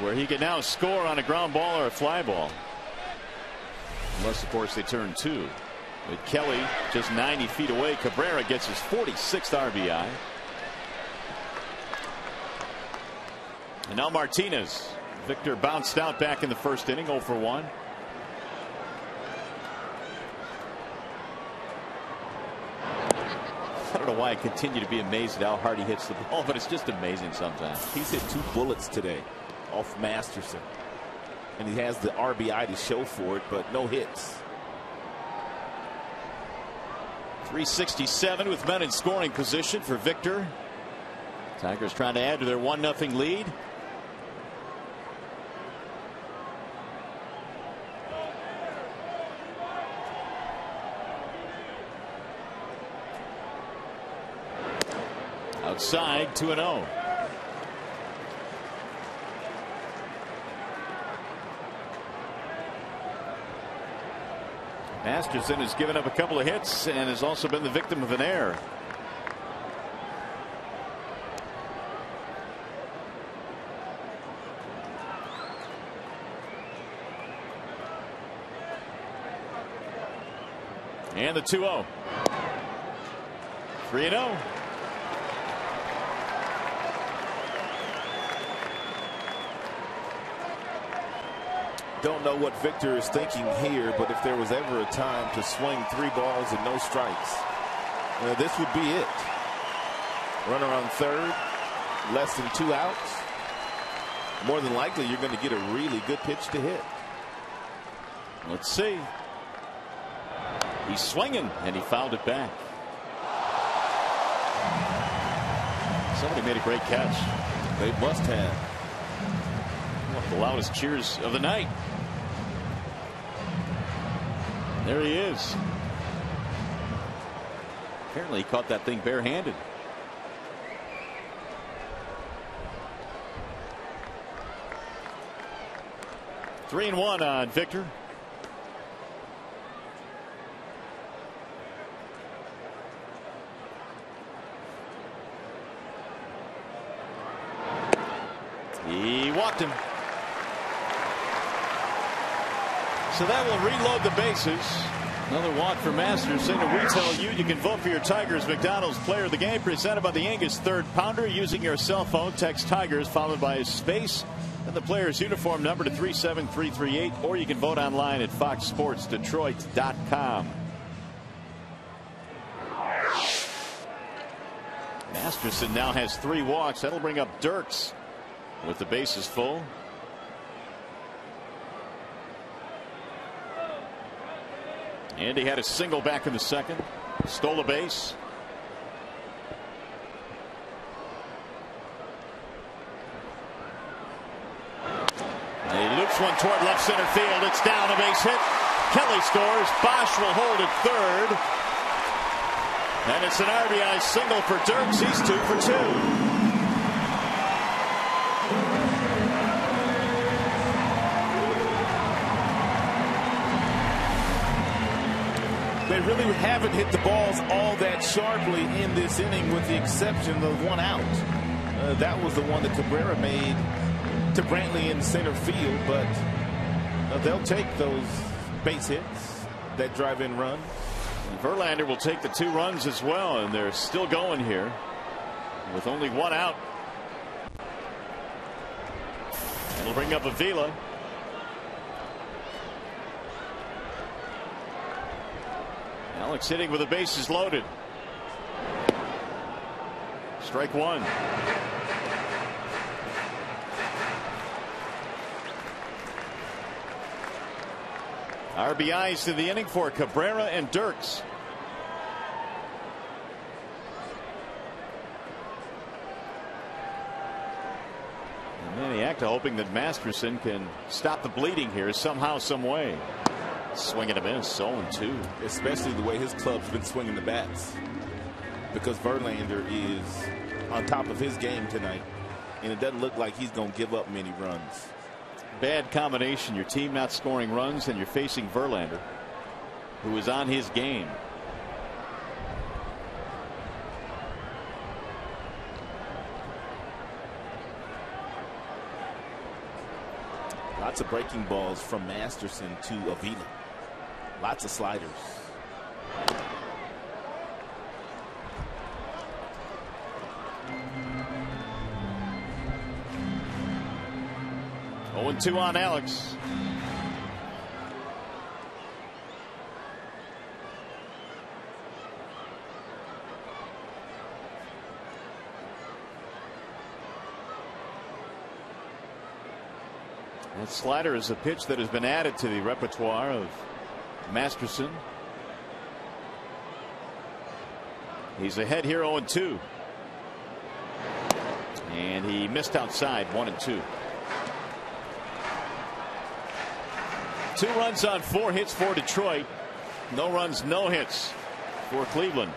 Where he can now score on a ground ball or a fly ball. Unless, of course, they turn 2. With Kelly just 90 feet away, Cabrera gets his 46th RBI. And now Martinez. Victor bounced out back in the first inning, 0 for 1. I don't know why I continue to be amazed at how hard he hits the ball, but it's just amazing sometimes. He's hit 2 bullets today off Masterson. And he has the RBI to show for it, but no hits. 367 with men in scoring position for Victor. Tigers trying to add to their 1-0 lead. Outside, 2-0. Masterson has given up a couple of hits and has also been the victim of an error. And the 2-0. 3-0. don't know what Victor is thinking here, but if there was ever a time to swing 3 balls and no strikes, this would be it. Runner on third, less than 2 outs. More than likely, you're going to get a really good pitch to hit. Let's see. He's swinging, and he fouled it back. Somebody made a great catch. They must have. One of the loudest cheers of the night. There he is. Apparently he caught that thing barehanded. Three and one on Victor. He walked him. So that will reload the bases. Another walk for Masterson. And we tell you can vote for your Tigers McDonald's Player of the Game, presented by the Angus Third Pounder. Using your cell phone, text Tigers followed by a space and the player's uniform number to 37338, or you can vote online at foxsportsdetroit.com. Masterson now has 3 walks. That'll bring up Dirks with the bases full. And he had a single back in the second. Stole a base. And he loops one toward left center field. It's down, a base hit. Kelly scores. Bosch will hold at third. And it's an RBI single for Dirks. He's 2 for 2. They really haven't hit the balls all that sharply in this inning, with the exception of 1 out. That was the one that Cabrera made to Brantley in center field, but they'll take those base hits that drive in run. Verlander will take the 2 runs as well, and they're still going here with only 1 out. It'll bring up Avila. Alex hitting with the bases loaded. Strike 1. RBIs to the inning for Cabrera and Dirks. And Maniacta hoping that Masterson can stop the bleeding here somehow, some way. Swing and a miss, 0-2. Especially the way his club's been swinging the bats, because Verlander is on top of his game tonight, and it doesn't look like he's going to give up many runs. Bad combination. Your team not scoring runs, and you're facing Verlander, who is on his game. Lots of breaking balls from Masterson to Avila. Lots of sliders. Oh, 0-2 on Alex. That slider is a pitch that has been added to the repertoire of Masterson. He's ahead here, 0-2. And he missed outside, 1-2. 2 runs on 4 hits for Detroit. No runs, no hits for Cleveland.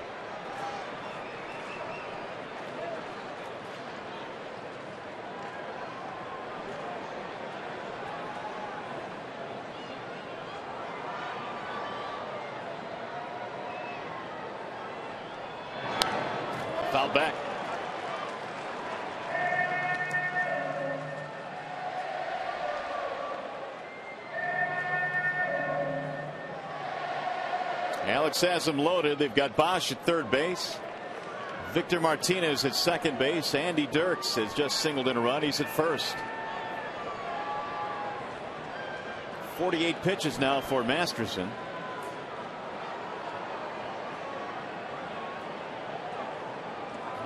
Foul back. Alex has them loaded. They've got Bosch at third base. Victor Martinez at second base. Andy Dirks has just singled in a run. He's at first. 48 pitches now for Masterson.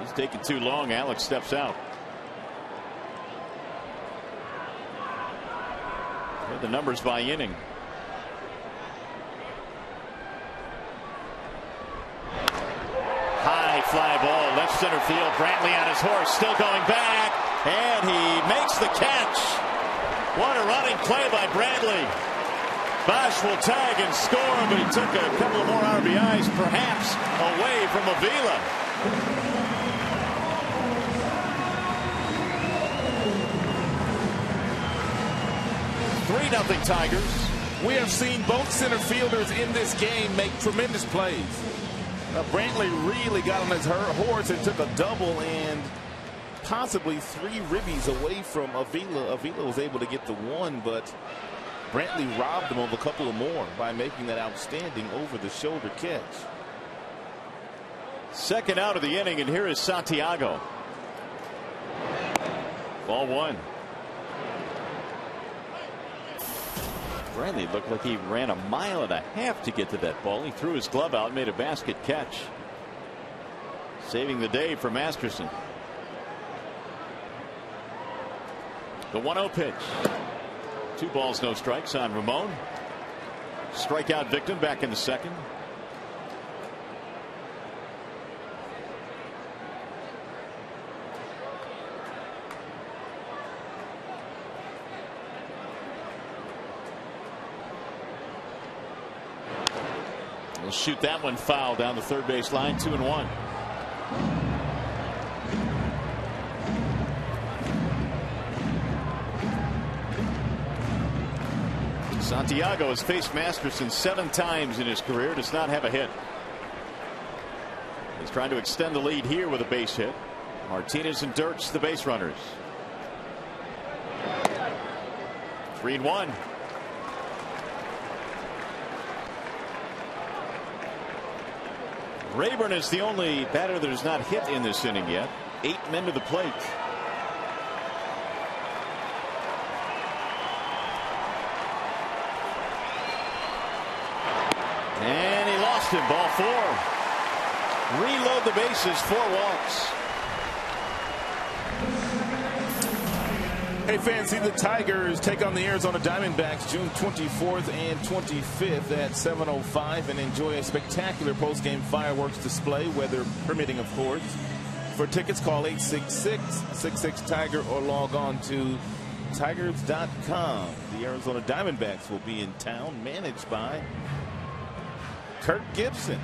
He's taking too long. Alex steps out. Here are the numbers by inning. High fly ball, left center field. Brantley on his horse, still going back, and he makes the catch. What a running play by Brantley. Bosch will tag and score, but he took a couple of more RBIs, perhaps away from Avila. 3-0 Tigers. We have seen both center fielders in this game make tremendous plays. Brantley really got on his horse and took a double and possibly 3 ribbies away from Avila. Avila was able to get the one, but Brantley robbed him of a couple of more by making that outstanding over-the-shoulder catch. Second out of the inning, and here is Santiago. Ball 1. Brantley looked like he ran 1.5 miles to get to that ball. He threw his glove out and made a basket catch, saving the day for Masterson. The 1-0 pitch. 2 balls, no strikes on Ramon. Strikeout victim back in the second. He'll shoot that one foul down the third base line. 2-1. Santiago has faced Masterson 7 times in his career. Does not have a hit. He's trying to extend the lead here with a base hit. Martinez and Dirks, the base runners. 3-1. Rayburn is the only batter that has not hit in this inning yet. 8 men to the plate. And he lost him. Ball 4. Reload the bases. 4 walks. Hey fans, see the Tigers take on the Arizona Diamondbacks June 24th and 25th at 7:05 and enjoy a spectacular post-game fireworks display, weather permitting of course. For tickets, call 866-66-TIGER or log on to tigers.com. The Arizona Diamondbacks will be in town, managed by Kirk Gibson.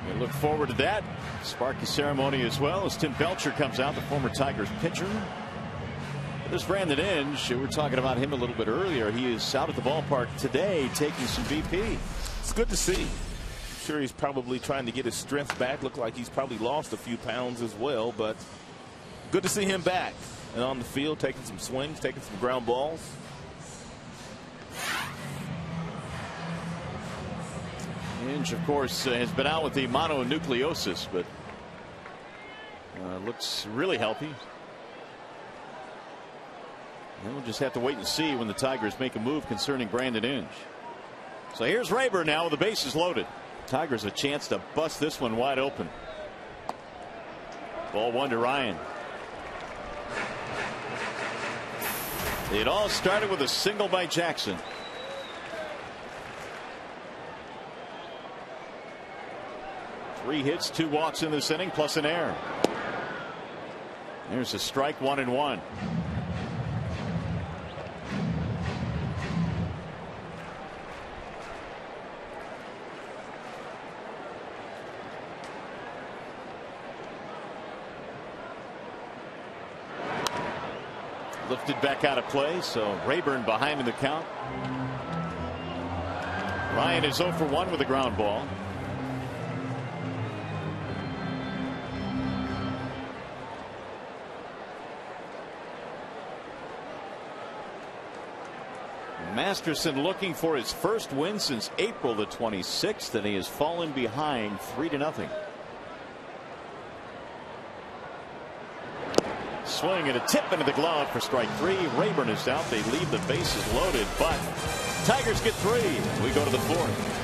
We look forward to that. Sparky ceremony as well as Tim Belcher comes out, the former Tigers pitcher. There's Brandon Inge. We were talking about him a little bit earlier. He is out at the ballpark today taking some BP. It's good to see. I'm sure he's probably trying to get his strength back. Looked like he's probably lost a few pounds as well, but good to see him back and on the field, taking some swings, taking some ground balls. Inge, of course, has been out with the mononucleosis, but looks really healthy. And we'll just have to wait and see when the Tigers make a move concerning Brandon Inge. So here's Rayburn now with the bases loaded. Tigers a chance to bust this one wide open. Ball 1 to Ryan. It all started with a single by Jackson. Three hits, 2 walks in this inning, plus an error. There's a strike, 1-1. Lifted back out of play, so Rayburn behind in the count. Ryan is 0 for 1 with a ground ball. Masterson looking for his first win since April the 26th, and he has fallen behind 3-0. swing and a tip into the glove for strike 3. Rayburn is out. They leave the bases loaded, but Tigers get 3. We go to the 4th.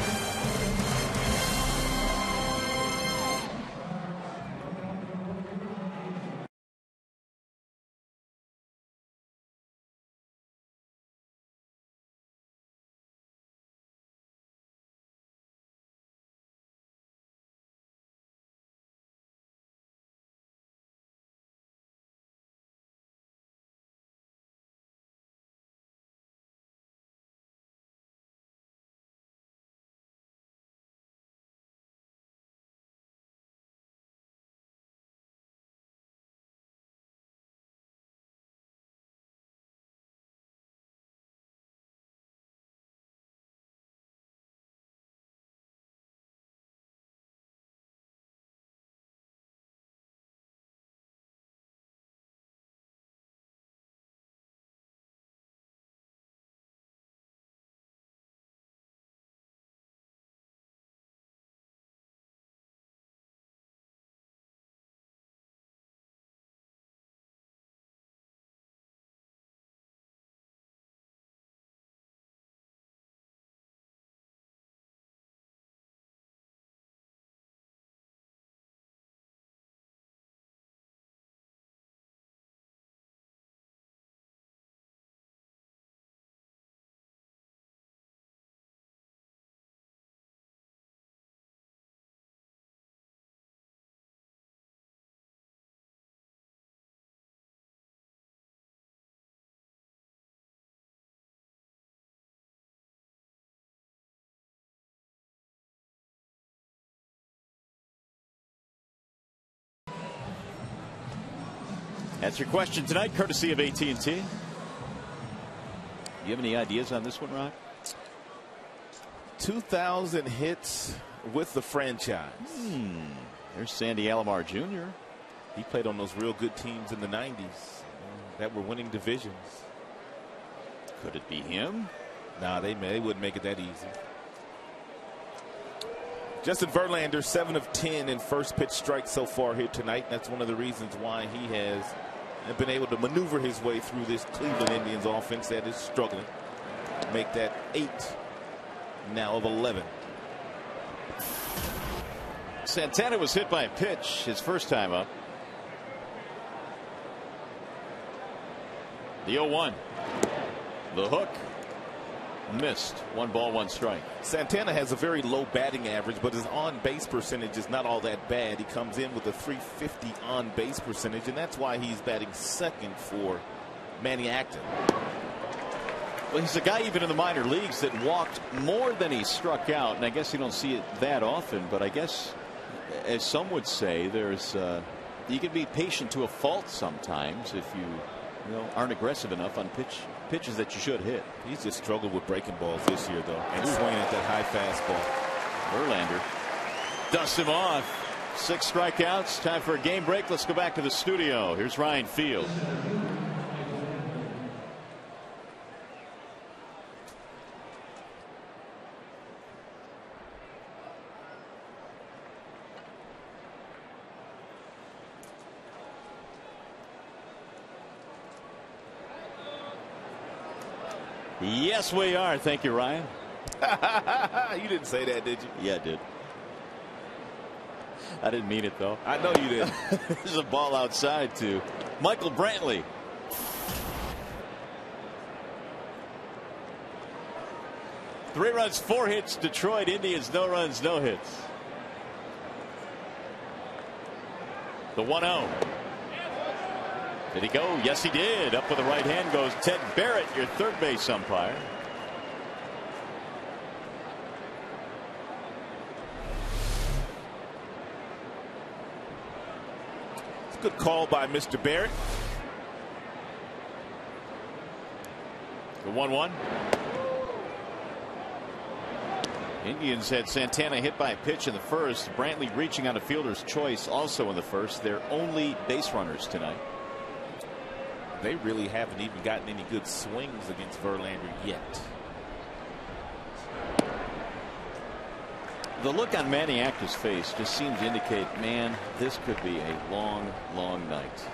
That's your question tonight, courtesy of AT&T. Do you have any ideas on this one, Rock? 2,000 hits with the franchise. There's Sandy Alomar Jr. He played on those real good teams in the 90s that were winning divisions. Could it be him? Nah, they wouldn't make it that easy. Justin Verlander, 7 of 10 in first pitch strikes so far here tonight. That's one of the reasons why he has been able to maneuver his way through this Cleveland Indians offense that is struggling. Make that 8 now of 11. Santana was hit by a pitch his first time up. The 0-1. The hook. Missed. 1 ball, 1 strike. Santana has a very low batting average, but his on-base percentage is not all that bad. He comes in with a .350 on-base percentage, and that's why he's batting second for Manny Acton. Well, he's a guy even in the minor leagues that walked more than he struck out, and I guess you don't see it that often, but I guess, as some would say, there's you can be patient to a fault sometimes if you aren't aggressive enough on pitches that you should hit. He's just struggled with breaking balls this year, though, and swinging at that high fastball. Verlander dusts him off. 6 strikeouts. Time for a game break. Let's go back to the studio. Here's Ryan Field. Yes, we are. Thank you, Ryan. You didn't say that, did you? Yeah, I did. I didn't mean it, though. I know you did. There's a ball outside to Michael Brantley. Three runs, 4 hits. Detroit Indians, no runs, no hits. The 1-0. Did he go? Yes, he did. Up with the right hand goes Ted Barrett, your third base umpire. It's a good call by Mr. Barrett. The 1-1. Indians had Santana hit by a pitch in the first. Brantley reaching on a fielder's choice also in the first. They're only base runners tonight. They really haven't even gotten any good swings against Verlander yet. The look on Manny Acta's face just seems to indicate, man, this could be a long, long night.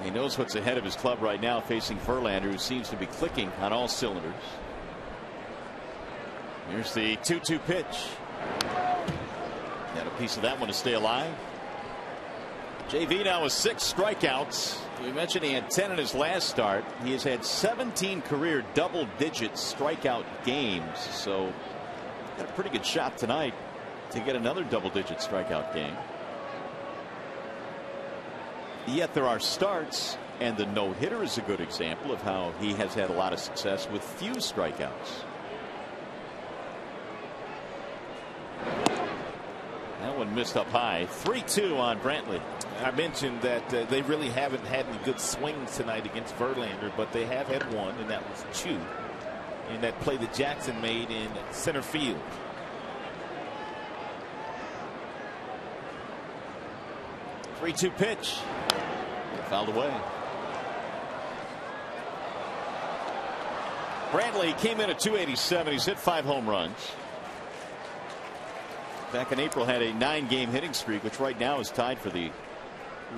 He knows what's ahead of his club right now, facing Verlander, who seems to be clicking on all cylinders. Here's the 2-2 pitch. Got a piece of that one to stay alive. JV now with 6 strikeouts. We mentioned he had 10 in his last start. He has had 17 career double-digit strikeout games. So got a pretty good shot tonight to get another double-digit strikeout game. Yet there are starts, and the no-hitter is a good example of how he has had a lot of success with few strikeouts. That one missed up high. 3-2 on Brantley. I mentioned that they really haven't had any good swings tonight against Verlander, but they have had one, and that was Chu in that play that Jackson made in center field. Three-two pitch. Fouled away. Brantley came in at 287. He's hit 5 home runs. Back in April had a 9-game hitting streak, which right now is tied for the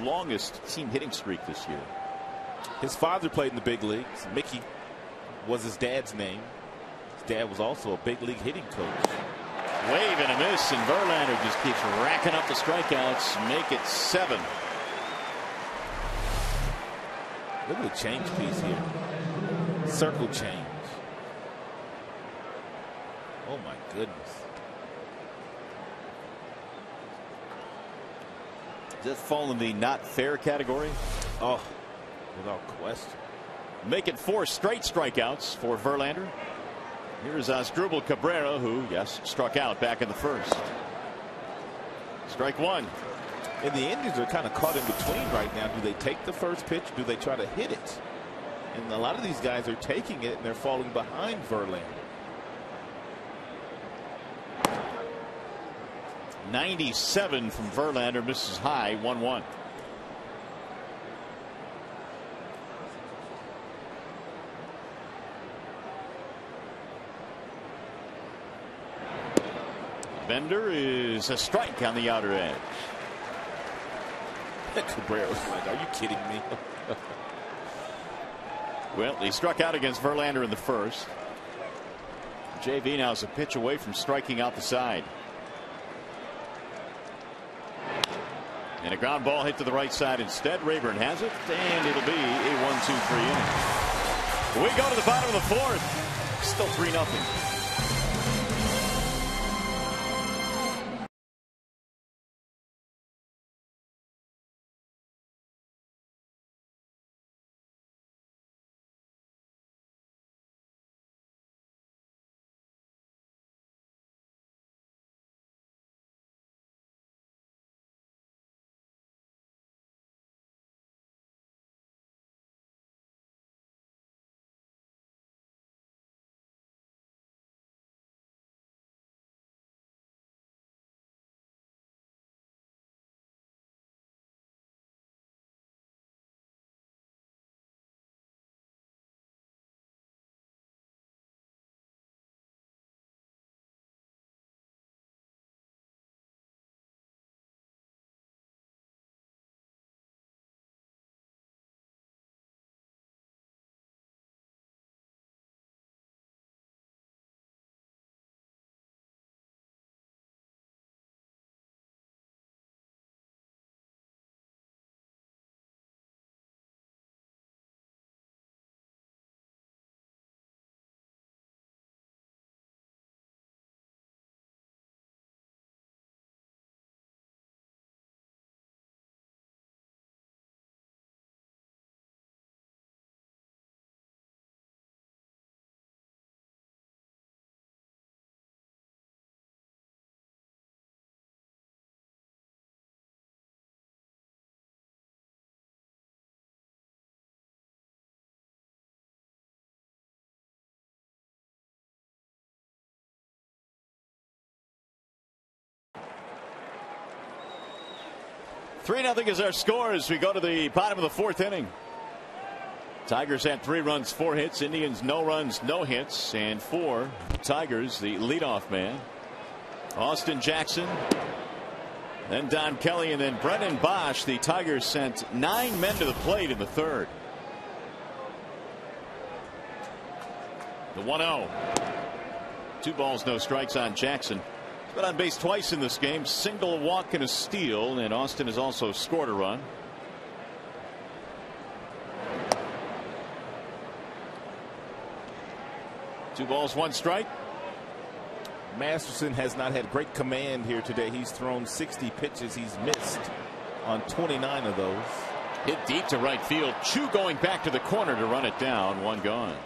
longest team hitting streak this year. His father played in the big leagues. Mickey was his dad's name. His dad was also a big league hitting coach. Wave and a miss, and Verlander just keeps racking up the strikeouts. Make it 7. Look at the change piece here. Circle change. Oh my goodness. Does that fall in the not fair category? Oh, without question. Make it 4 straight strikeouts for Verlander. Here's Asdrubal Cabrera, who, yes, struck out back in the first. Strike 1. And the Indians are kind of caught in between right now. Do they take the first pitch? Do they try to hit it? And a lot of these guys are taking it, and they're falling behind Verlander. 97 from Verlander, misses high, 1-1. Bender is a strike on the outer edge. Cabrera was like, are you kidding me? Well, he struck out against Verlander in the first. JV now is a pitch away from striking out the side. And a ground ball hit to the right side instead. Rayburn has it, and it'll be a 1-2-3 inning. We go to the bottom of the 4th. Still 3-0. Three 0 is our score as we go to the bottom of the 4th inning. Tigers had 3 runs, 4 hits. Indians no runs, no hits. And for Tigers, the leadoff man, Austin Jackson. Then Don Kelly and then Brennan Bosch. The Tigers sent 9 men to the plate in the third. The 1-0. 2 balls, no strikes on Jackson. He's been on base twice in this game. Single, walk, and a steal. And Austin has also scored a run. Two balls, 1 strike. Masterson has not had great command here today. He's thrown 60 pitches. He's missed on 29 of those. Hit deep to right field. Chu going back to the corner to run it down. 1 gone.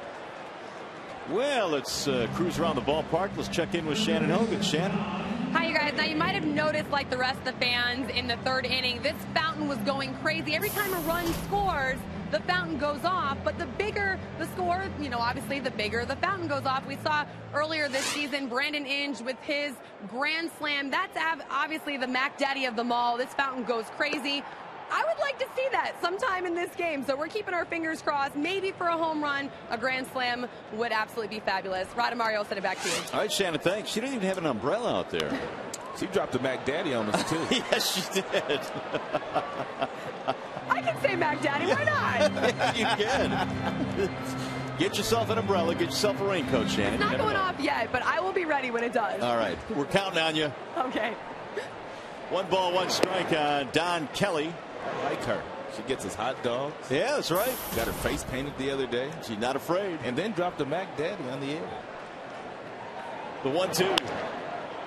Well, let's cruise around the ballpark. Let's check in with Shannon Hogan. Shannon. Hi, you guys. Now, you might have noticed, like the rest of the fans in the third inning, this fountain was going crazy. Every time a run scores, the fountain goes off. But the bigger the score, obviously the bigger the fountain goes off. We saw earlier this season Brandon Inge with his grand slam. That's obviously the Mac Daddy of them all. This fountain goes crazy. I would like to see that sometime in this game. So we're keeping our fingers crossed. Maybe for a home run, a grand slam would absolutely be fabulous. Radamario, I'll send it back to you. All right, Shannon, thanks. She didn't even have an umbrella out there. She dropped a Mac Daddy on us, too. Yes, she did. I can say Mac Daddy. Why not? You can. Get yourself an umbrella. Get yourself a raincoat, Shannon. It's not going off yet, but I will be ready when it does. All right. We're counting on you. Okay. 1 ball, 1 strike on Don Kelly. I like her. She gets us hot dogs. Yeah, that's right. Got her face painted the other day. She's not afraid. And then dropped a Mac Daddy on the air. The 1-2.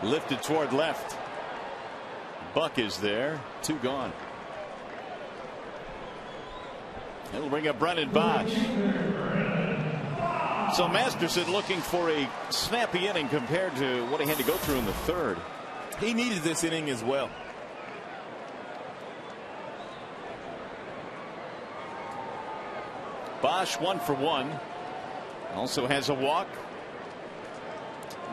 Lifted toward left. Buck is there. 2 gone. It'll bring up Brennan Bosch. So Masterson looking for a snappy inning compared to what he had to go through in the third. He needed this inning as well. Bosch 1 for 1. Also has a walk.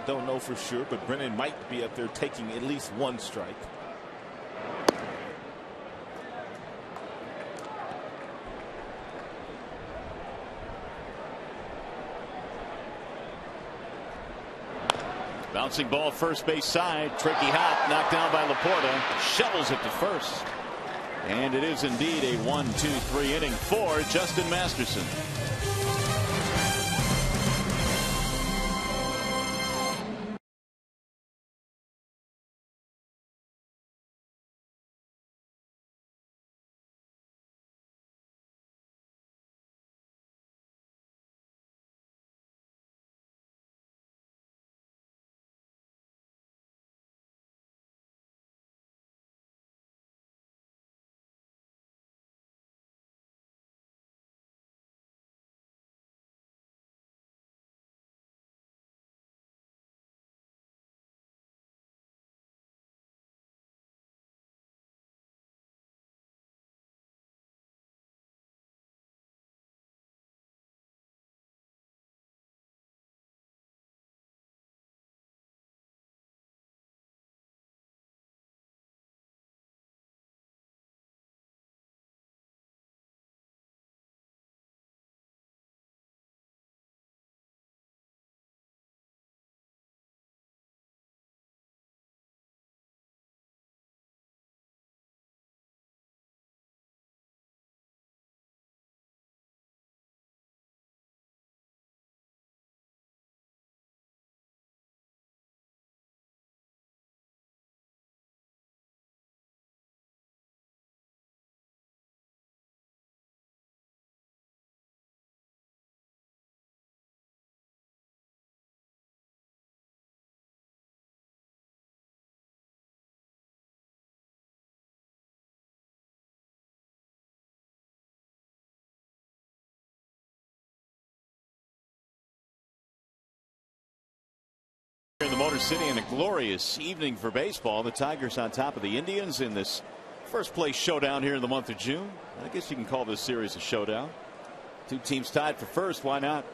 Don't know for sure, but Brennan might be up there taking at least 1 strike. Bouncing ball first base side. Tricky hop knocked down by Laporta. Shovels it to first. And it is indeed a 1-2-3 inning for Justin Masterson. In the Motor City, and a glorious evening for baseball. The Tigers on top of the Indians in this first place showdown here in the month of June. I guess you can call this series a showdown. 2 teams tied for first. Why not?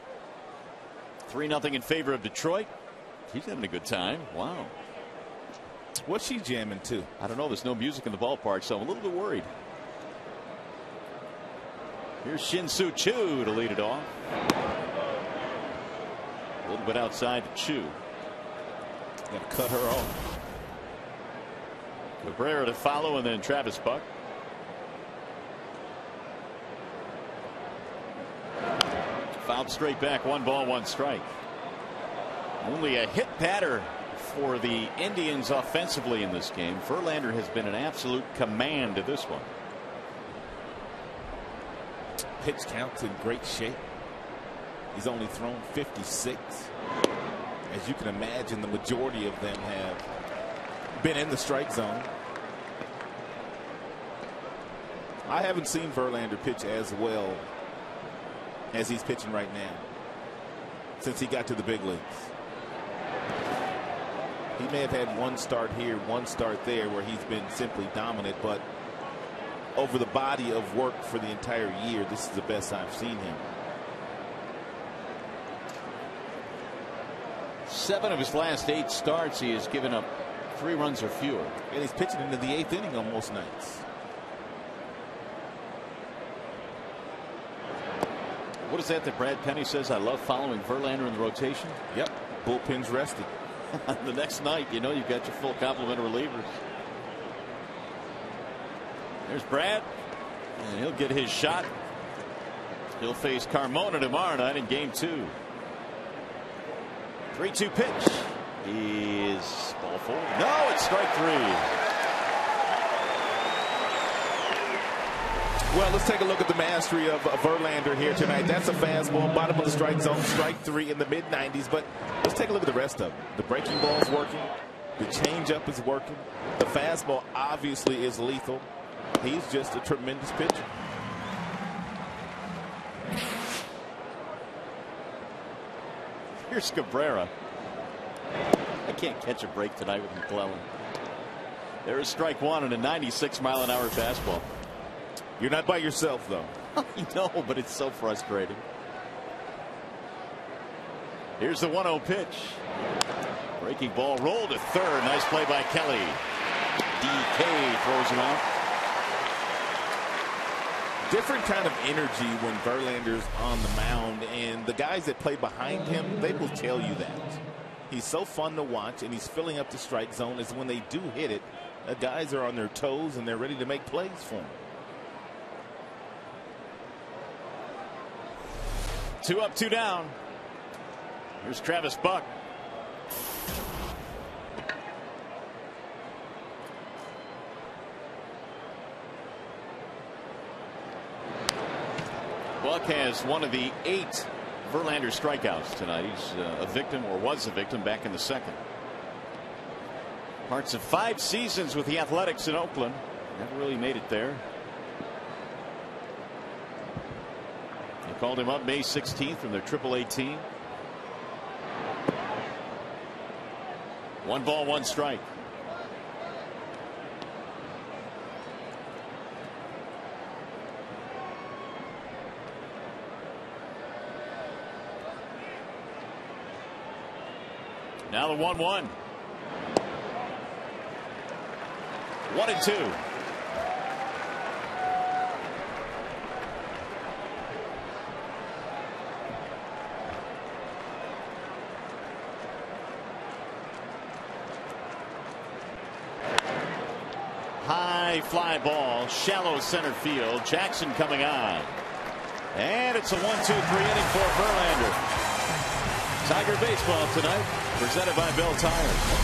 3-0 in favor of Detroit. He's having a good time. Wow. What's she jamming to? I don't know. There's no music in the ballpark, so I'm a little bit worried. Here's Shin-Soo Choo to lead it off. A little bit outside to Choo. Got to cut her off. Cabrera to follow, and then Travis Buck. Fouled straight back. 1 ball, 1 strike. Only a hit batter for the Indians offensively in this game. Verlander has been an absolute command to this one. Pitch count's in great shape. He's only thrown 56. As you can imagine, the majority of them have been in the strike zone. I haven't seen Verlander pitch as well as he's pitching right now since he got to the big leagues. He may have had 1 start here, 1 start there where he's been simply dominant, but over the body of work for the entire year, this is the best I've seen him. 7 of his last 8 starts, he has given up 3 runs or fewer. And he's pitching into the 8th inning on most nights. What is that Brad Penny says? I love following Verlander in the rotation. Yep. Bullpen's rested. The next night, you know, you've got your full complement of relievers. There's Brad, and he'll get his shot. He'll face Carmona tomorrow night in game 2. 3-2 pitch. Is ball forward. No, it's strike 3. Well, let's take a look at the mastery of Verlander here tonight. That's a fastball, bottom of the strike zone, strike 3 in the mid-90s. But let's take a look at the rest of it. The breaking ball's working. The changeup is working. The fastball obviously is lethal. He's just a tremendous pitcher. Here's Cabrera. I can't catch a break tonight with McClellan. There's strike 1 and a 96-mile-an-hour fastball. You're not by yourself, though. I know, but it's so frustrating. Here's the 1-0 pitch. Breaking ball rolled to third. Nice play by Kelly. DK throws him out. Different kind of energy when Verlander's on the mound, and the guys that play behind him, they will tell you that. He's so fun to watch, and he's filling up the strike zone. Is when they do hit it, the guys are on their toes, and they're ready to make plays for him. 2 up, 2 down. Here's Travis Buck. Buck has one of the 8 Verlander strikeouts tonight. He's a victim, or was a victim, back in the 2nd. Parts of 5 seasons with the Athletics in Oakland. Never really made it there. They called him up May 16th from their AAA team. 1 ball, 1 strike. Now the 1-1. 1-2. High fly ball, shallow center field. Jackson coming on. And it's a 1-2-3 inning for Verlander. Tiger baseball tonight, presented by Bell Tire.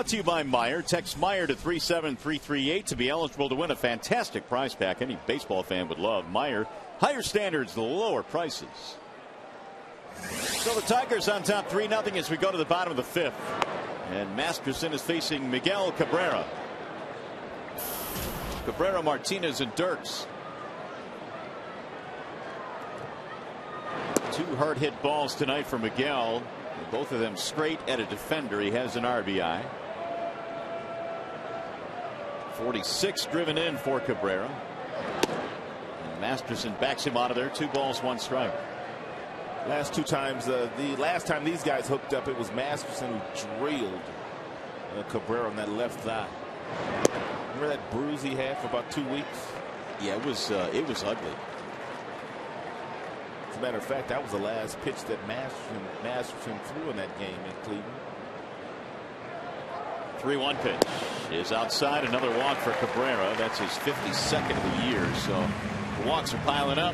Brought to you by Meyer. Text Meyer to 37338 to be eligible to win a fantastic prize pack any baseball fan would love. Meyer, higher standards, lower prices. So the Tigers on top 3-0 as we go to the bottom of the fifth. And Masterson is facing Miguel Cabrera. Cabrera, Martinez, and Dirks. Two hard hit balls tonight for Miguel. Both of them straight at a defender. He has an RBI. 46 driven in for Cabrera. And Masterson backs him out of there. 2 balls, 1 strike. Last 2 times, the last time these guys hooked up, it was Masterson who drilled Cabrera on that left thigh. Remember that bruise he had for about 2 weeks? Yeah, it was ugly. As a matter of fact, that was the last pitch that Masterson threw in that game in Cleveland. 3-1 pitch is outside. Another walk for Cabrera. That's his 52nd of the year. So the walks are piling up.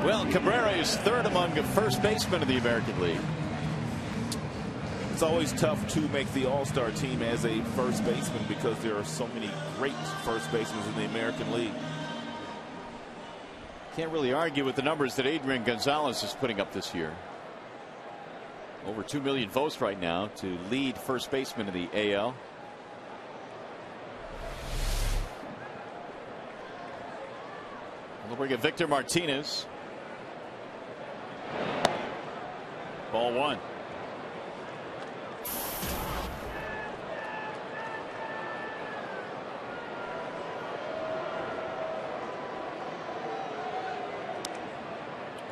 Well, Cabrera is third among the first basemen in the American League. It's always tough to make the All-Star team as a first baseman because there are so many great first basemen in the American League. Can't really argue with the numbers that Adrian Gonzalez is putting up this year. Over 2 million votes right now to lead first baseman in the AL. We'll bring in Victor Martinez. Ball 1.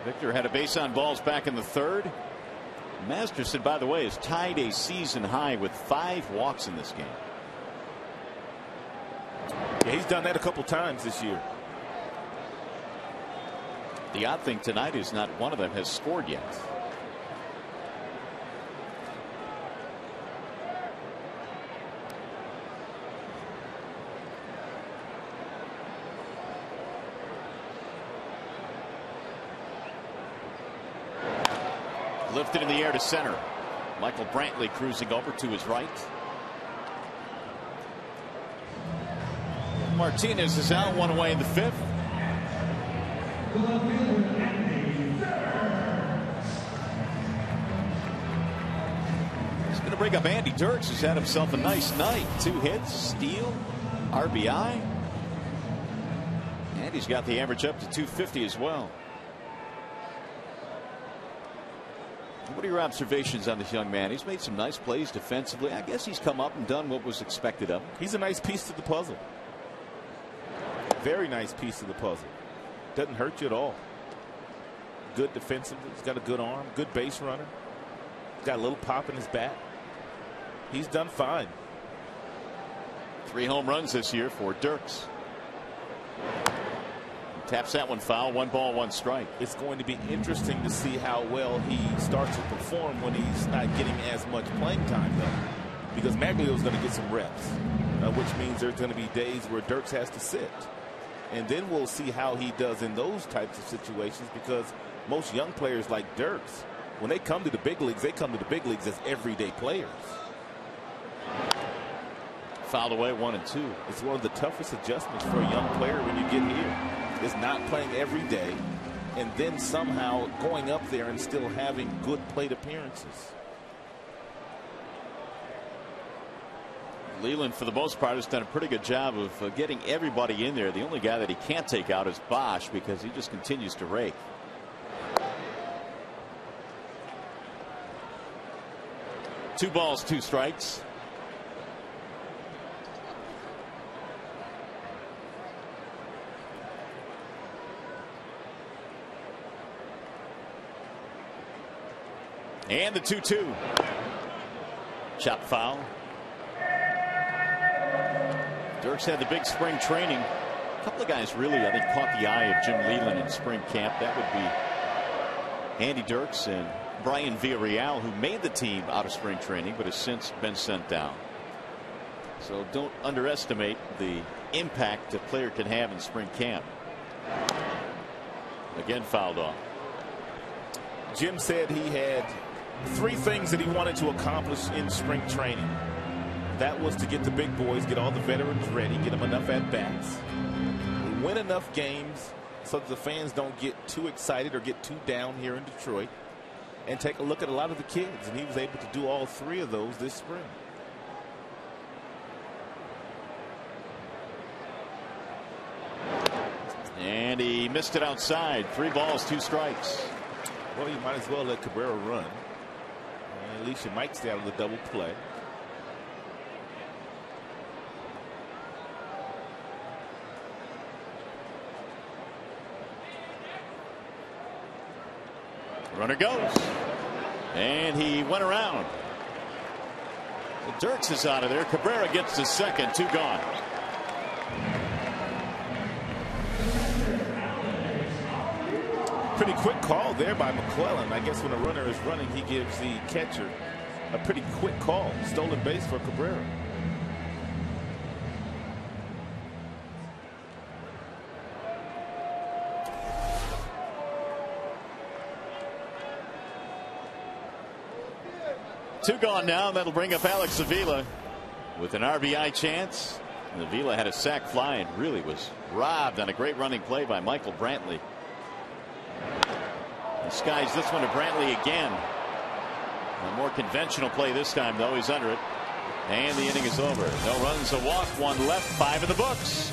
Victor had a base on balls back in the 3rd. Masterson, by the way, has tied a season high with 5 walks in this game. Yeah, he's done that a couple times this year. The odd thing tonight is not one of them has scored yet. Lifted in the air to center. Michael Brantley cruising over to his right. Martinez is out, 1 away in the 5th. He's going to bring up Andy Dirks, who's had himself a nice night. 2 hits, steal, RBI. And he's got the average up to 250 as well. What are your observations on this young man? He's made some nice plays defensively. I guess he's come up and done what was expected of him. He's a nice piece to the puzzle. Very nice piece of the puzzle. Doesn't hurt you at all. Good defensively. He's got a good arm. Good base runner. He's got a little pop in his bat. He's done fine. 3 home runs this year for Dirks. Taps that one foul. 1 ball, 1 strike. It's going to be interesting to see how well he starts to perform when he's not getting as much playing time, though. Because Maglio's going to get some reps, which means there's going to be days where Dirks has to sit. And then we'll see how he does in those types of situations, because most young players like Dirks, when they come to the big leagues, they come to the big leagues as everyday players. Fouled away, 1 and 2. It's one of the toughest adjustments for a young player when you get here. Is not playing every day and then somehow going up there and still having good plate appearances. Leland, for the most part, has done a pretty good job of getting everybody in there. The only guy that he can't take out is Bosch, because he just continues to rake. Two balls, 2 strikes. And the 2-2. Chop foul. Dirks had the big spring training. A couple of guys really, I think, caught the eye of Jim Leland in spring camp. That would be Andy Dirks and Brian Villarreal, who made the team out of spring training but has since been sent down. So don't underestimate the impact a player can have in spring camp. Again, fouled off. Jim said he had three things that he wanted to accomplish in spring training. That was to get the big boys, get all the veterans ready, get them enough at-bats, win enough games so that the fans don't get too excited or get too down here in Detroit, and take a look at a lot of the kids. And he was able to do all three of those this spring. And he missed it outside. 3 balls, 2 strikes. Well, you might as well let Cabrera run. And at least you might stay out of the double play. Runner goes. And he went around. Dirks is out of there. Cabrera gets to second. 2 gone. Pretty quick call there by McClellan. I guess when a runner is running, he gives the catcher a pretty quick call. Stolen base for Cabrera. Two gone now. That'll bring up Alex Avila with an RBI chance. And Avila had a sac fly and really was robbed on a great running play by Michael Brantley. He skies this one to Brantley again. A more conventional play this time, though. He's under it. And the inning is over. No runs, a walk, 1 left, 5 in the books.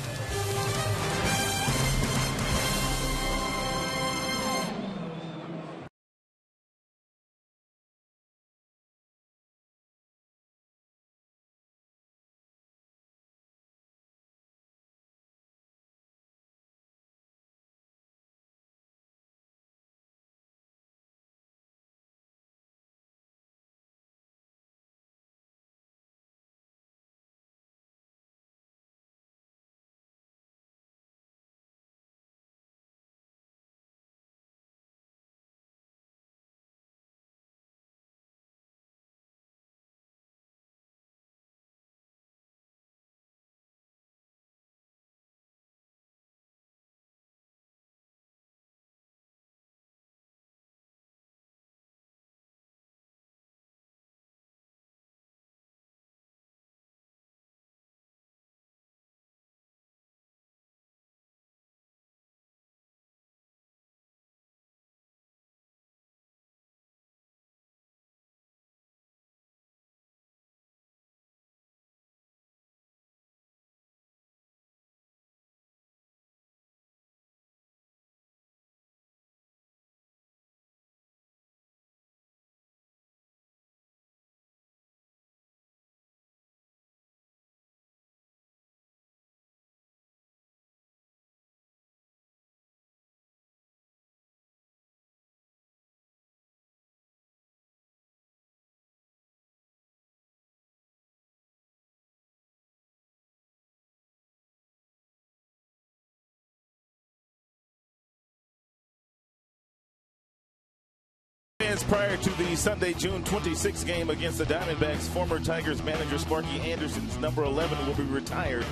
Prior to the Sunday, June 26th game against the Diamondbacks, former Tigers manager Sparky Anderson's number 11 will be retired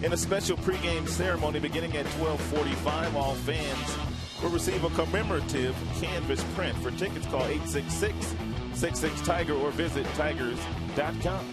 in a special pregame ceremony beginning at 12:45. All fans will receive a commemorative canvas print. For tickets, call 866-66-TIGER or visit tigers.com.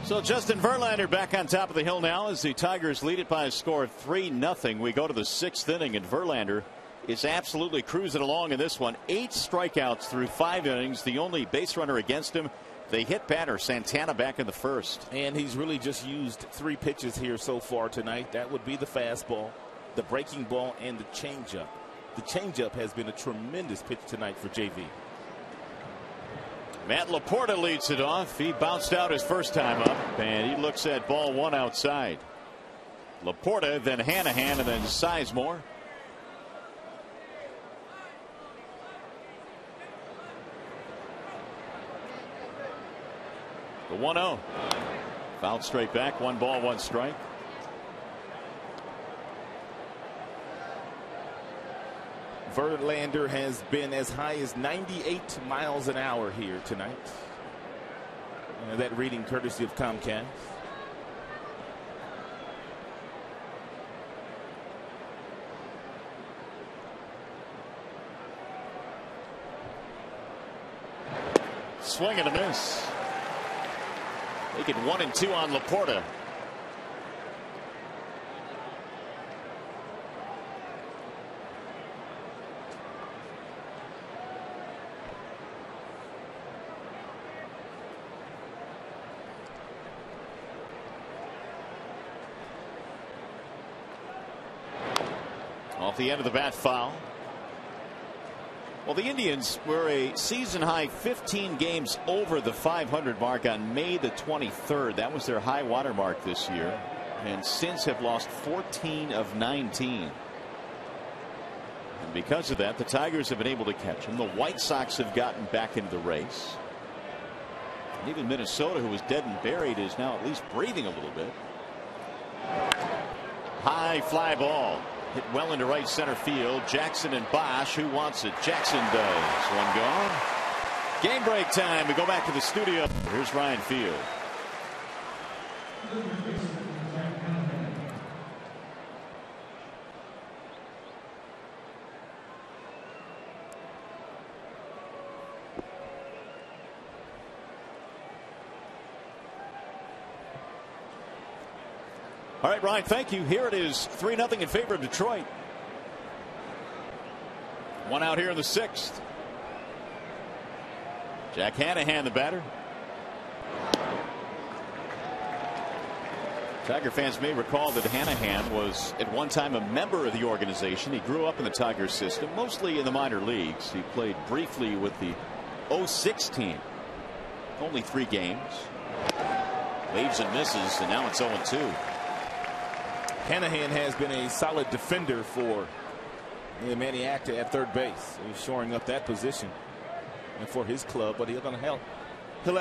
So Justin Verlander back on top of the hill now as the Tigers lead it by a score of 3-0. We go to the 6th inning, and Verlander is absolutely cruising along in this one. 8 strikeouts through 5 innings. The only base runner against him. They hit batter Santana back in the first. And he's really just used 3 pitches here so far tonight. That would be the fastball, the breaking ball, and the changeup. The changeup has been a tremendous pitch tonight for JV. Matt Laporta leads it off. He bounced out his first time up, and he looks at ball 1 outside. Laporta, then Hanahan, and then Sizemore. The 1-0. Fouled straight back. 1 ball, 1 strike. Verlander has been as high as 98 miles an hour here tonight. That reading courtesy of Comcast. swing and a miss. Make it 1-2 on Laporta. Off the end of the bat, foul. Well, the Indians were a season high 15 games over the 500 mark on May the 23rd. That was their high water mark this year, and since have lost 14 of 19. And because of that, the Tigers have been able to catch them. The White Sox have gotten back into the race. And even Minnesota, who was dead and buried, is now at least breathing a little bit. High fly ball. Hit well into right center field. Jackson and Bosch. Who wants it? Jackson does. One gone. Game break time. We go back to the studio. Here's Ryan Field. All right, Ryan, thank you. Here it is, 3-0 in favor of Detroit. One out here in the 6th. Jack Hanahan, the batter. Tiger fans may recall that Hanahan was at one time a member of the organization. He grew up in the Tigers system, mostly in the minor leagues. He played briefly with the 06 team. Only 3 games. Waves and misses, and now it's 0-2. Hanahan has been a solid defender for Manny Acta at third base. He's shoring up that position and for his club, but he'll have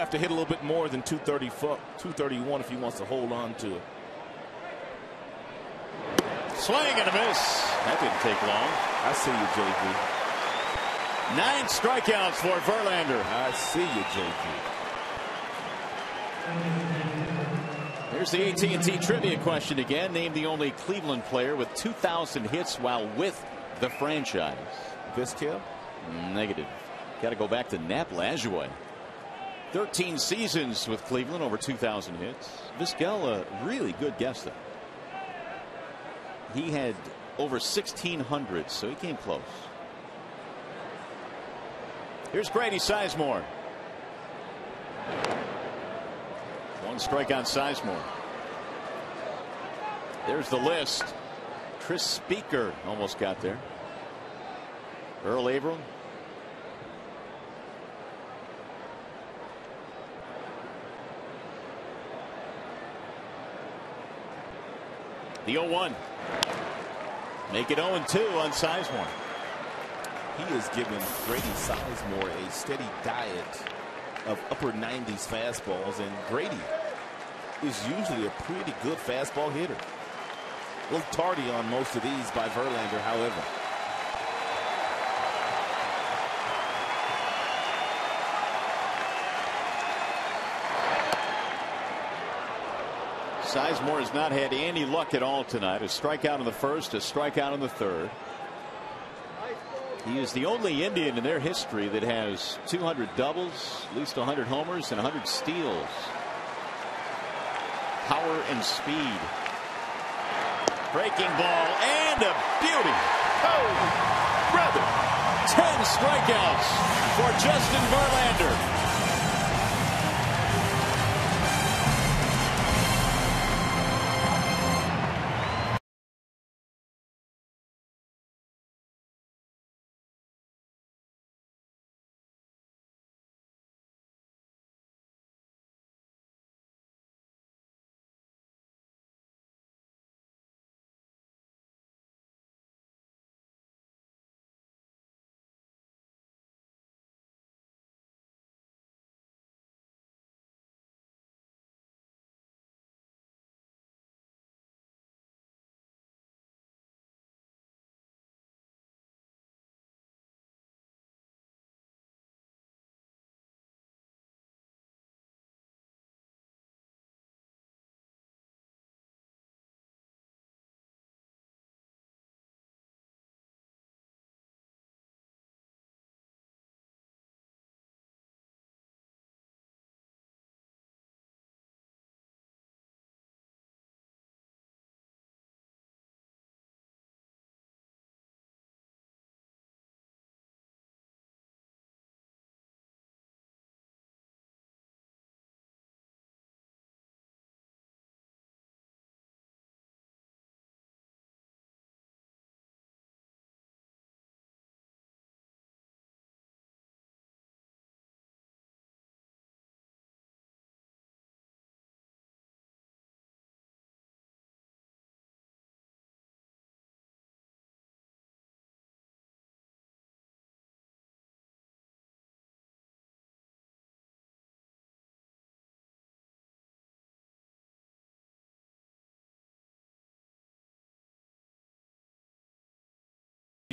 to hit a little bit more than 231 if he wants to hold on to it. Swing and a miss. That didn't take long. I see you, JV. 9 strikeouts for Verlander. I see you, JV. Here's the AT&T trivia question again. Name the only Cleveland player with 2,000 hits while with the franchise. Vizquel? Negative. Got to go back to Nap Lajoie. 13 seasons with Cleveland, over 2,000 hits. Vizquel, a really good guess though. He had over 1,600, so he came close. Here's Grady Sizemore. 1 strike on Sizemore. There's the list. Chris Speaker almost got there. Earl Averill. The 0-1. Make it 0-2 on Sizemore. He has given Grady Sizemore a steady diet of upper 90s fastballs, and Grady is usually a pretty good fastball hitter. A little tardy on most of these by Verlander, however. Sizemore has not had any luck at all tonight. A strikeout in the first, a strikeout in the third. He is the only Indian in their history that has 200 doubles, at least 100 homers, and 100 steals. Power and speed. Breaking ball and a beauty. Oh, brother. 10 strikeouts for Justin Verlander.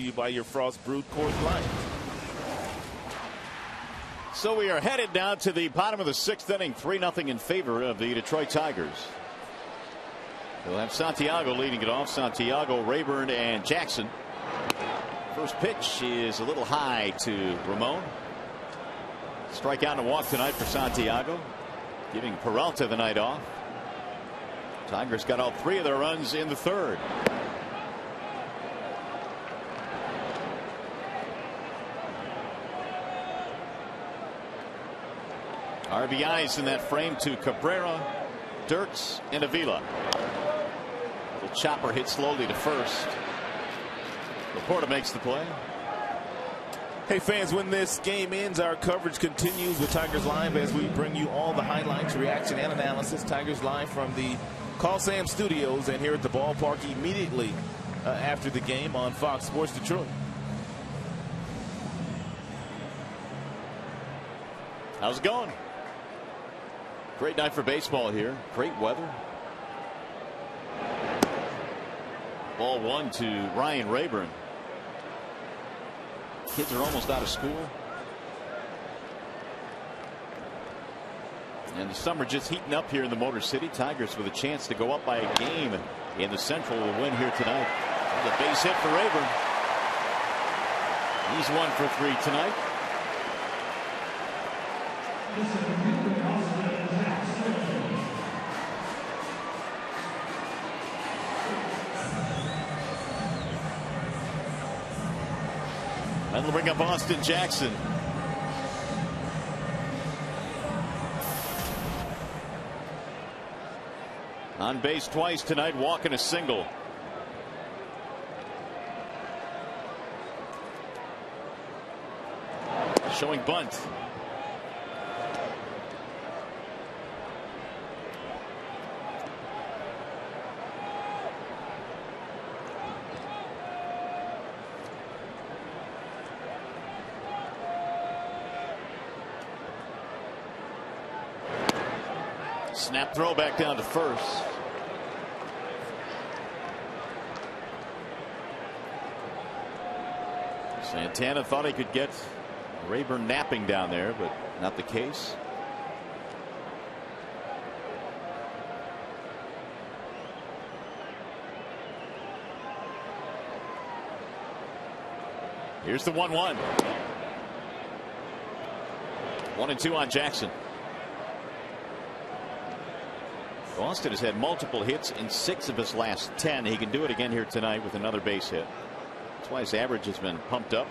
you by your Frost Brewed Coors Light. So we are headed down to the bottom of the 6th inning, 3-0 in favor of the Detroit Tigers. They'll have Santiago leading it off. Santiago, Rayburn, and Jackson. First pitch is a little high to Ramon. Strikeout and a walk tonight for Santiago, giving Peralta the night off. Tigers got all 3 of their runs in the 3rd. RBIs in that frame to Cabrera, Dirks, and Avila. Little chopper hit slowly to first. Laporta makes the play. Hey fans, when this game ends, our coverage continues with Tigers Live as we bring you all the highlights, reaction, and analysis. Tigers Live from the Call Sam Studios and here at the ballpark immediately after the game on Fox Sports Detroit. How's it going? Great night for baseball here. Great weather. Ball 1 to Ryan Rayburn. Kids are almost out of school. And the summer just heating up here in the Motor City. Tigers with a chance to go up by a game in the Central will win here tonight. The base hit for Rayburn. He's 1 for 3 tonight. That'll bring up Austin Jackson. On base twice tonight, walking a single. Showing bunt. Snap throw back down to first. Santana thought he could get Rayburn napping down there, but not the case. Here's the 1-1. 1-2 on Jackson. Austin has had multiple hits in 6 of his last 10. He can do it again here tonight with another base hit. That's why his average has been pumped up.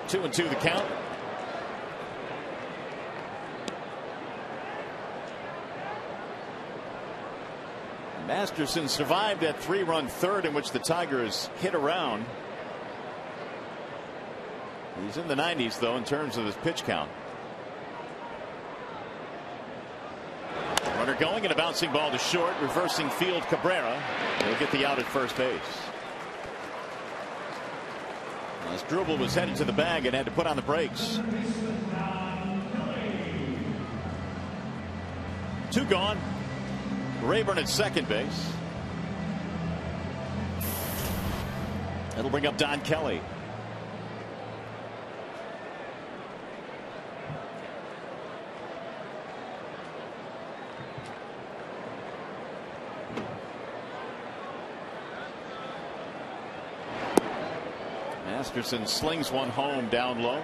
Two and 2 the count. Masterson survived that 3-run 3rd in which the Tigers hit around. He's in the 90s though in terms of his pitch count. Runner going and a bouncing ball to short, reversing field Cabrera. He'll get the out at first base. As Drubel was headed to the bag and had to put on the brakes. 2 gone. Rayburn at second base. That'll bring up Don Kelly. Masterson slings one home down low.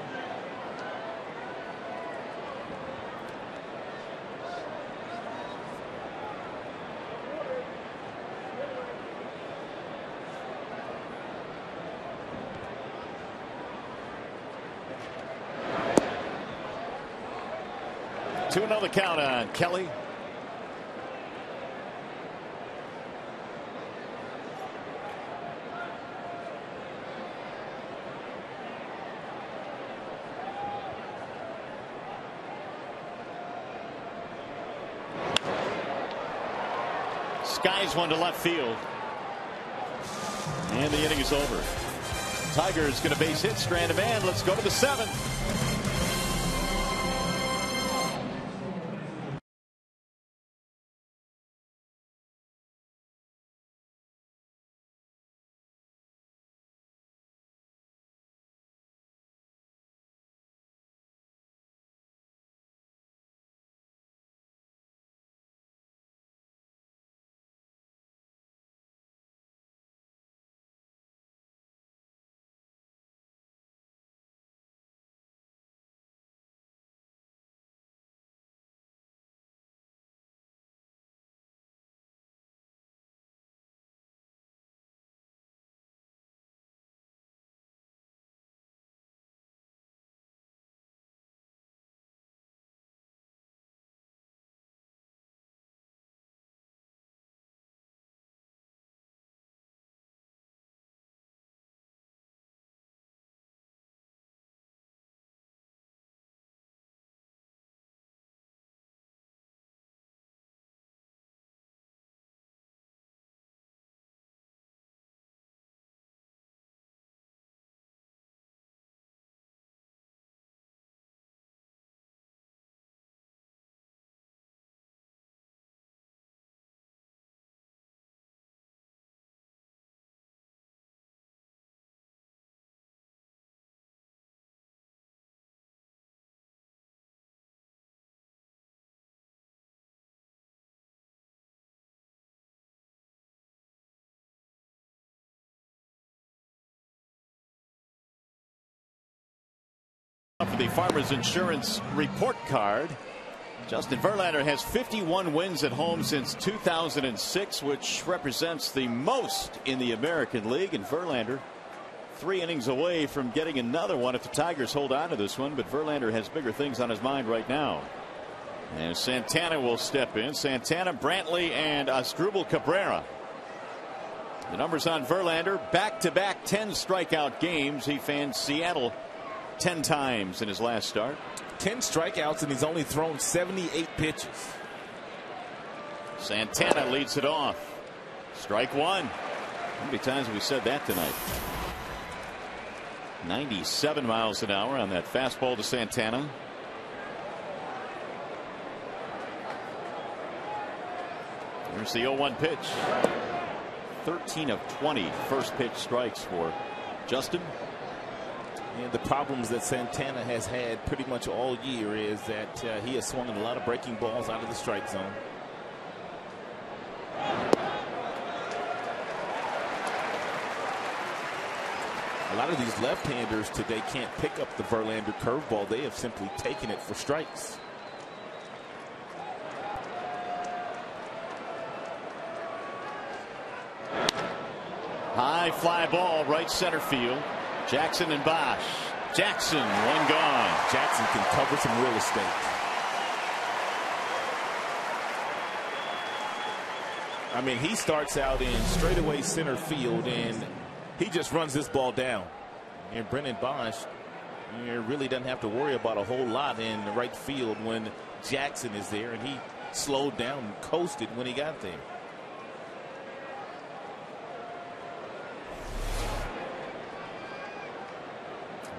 Two another count on Kelly. Skies one to left field. And the inning is over. Tigers going to base hit, strand a man. Let's go to the 7th. For the Farmers Insurance report card, Justin Verlander has 51 wins at home since 2006, which represents the most in the American League. And Verlander 3 innings away from getting another one if the Tigers hold on to this one. But Verlander has bigger things on his mind right now. And Santana will step in. Santana, Brantley, and Asdrubal Cabrera. The numbers on Verlander: back-to-back 10 strikeout games. He fanned Seattle 10 times in his last start. 10 strikeouts, and he's only thrown 78 pitches. Santana leads it off. Strike one. How many times have we said that tonight? 97 miles an hour on that fastball to Santana. Here's the 0-1 pitch. 13 of 20 first pitch strikes for Justin. And the problems that Santana has had pretty much all year is that he has swung a lot of breaking balls out of the strike zone. A lot of these left-handers today can't pick up the Verlander curveball. They have simply taken it for strikes. High fly ball, right center field. Jackson and Bosch. Jackson, one gone. Jackson can cover some real estate. I mean, he starts out in straightaway center field, and he just runs this ball down. And Brennan Bosch really doesn't have to worry about a whole lot in the right field when Jackson is there, and he slowed down and coasted when he got there.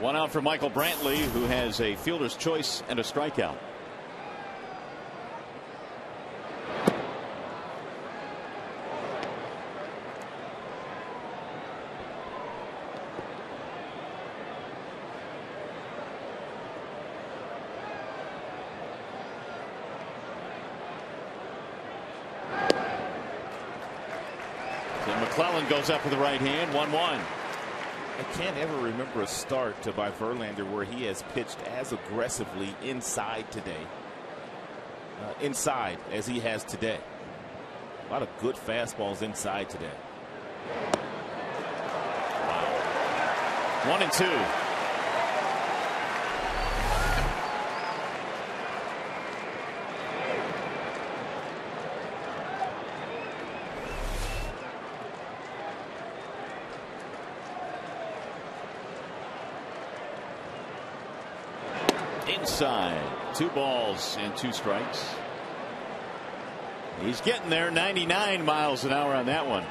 One out for Michael Brantley, who has a fielder's choice and a strikeout. So McClellan goes up with the right hand. 1-1. I can't ever remember a start by Verlander where he has pitched as aggressively inside today. Inside as he has today. A lot of good fastballs inside today. Wow. 1-2. Inside. 2 balls and 2 strikes. He's getting there. 99 miles an hour on that one.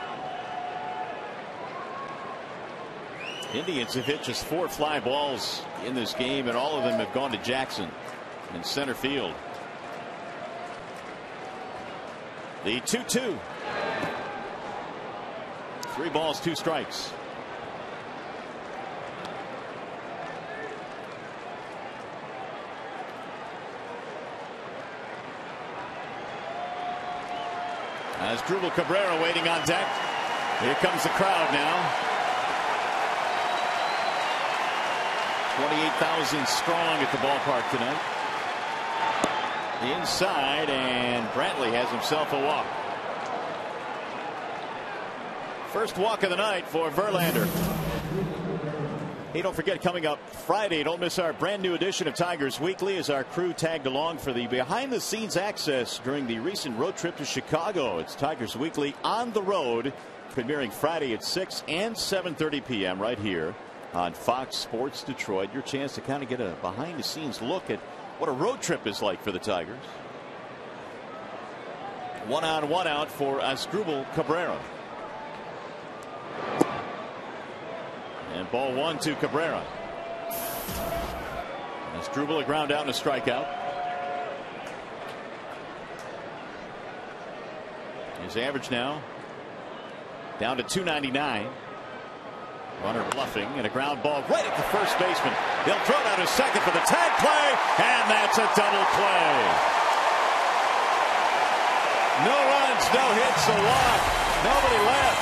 Indians have hit just 4 fly balls in this game, and all of them have gone to Jackson in center field. The 2-2. 3 balls, 2 strikes. Asdrubal Cabrera waiting on deck. Here comes the crowd now. 28,000 strong at the ballpark tonight. Inside, and Brantley has himself a walk. First walk of the night for Verlander. Hey, don't forget, coming up Friday, don't miss our brand new edition of Tigers Weekly as our crew tagged along for the behind the scenes access during the recent road trip to Chicago. It's Tigers Weekly on the road, premiering Friday at 6 and 7:30 p.m. right here on Fox Sports Detroit. Your chance to kind of get a behind the scenes look at what a road trip is like for the Tigers. 1 on 1 out for Asdrubal Cabrera. And ball 1 to Cabrera. Asdrubal a ground out and a strikeout. His average now down to 299. Runner bluffing, and a ground ball right at the first baseman. They'll throw it out to second for the tag play, and that's a double play. No runs, no hits, a walk. Nobody left.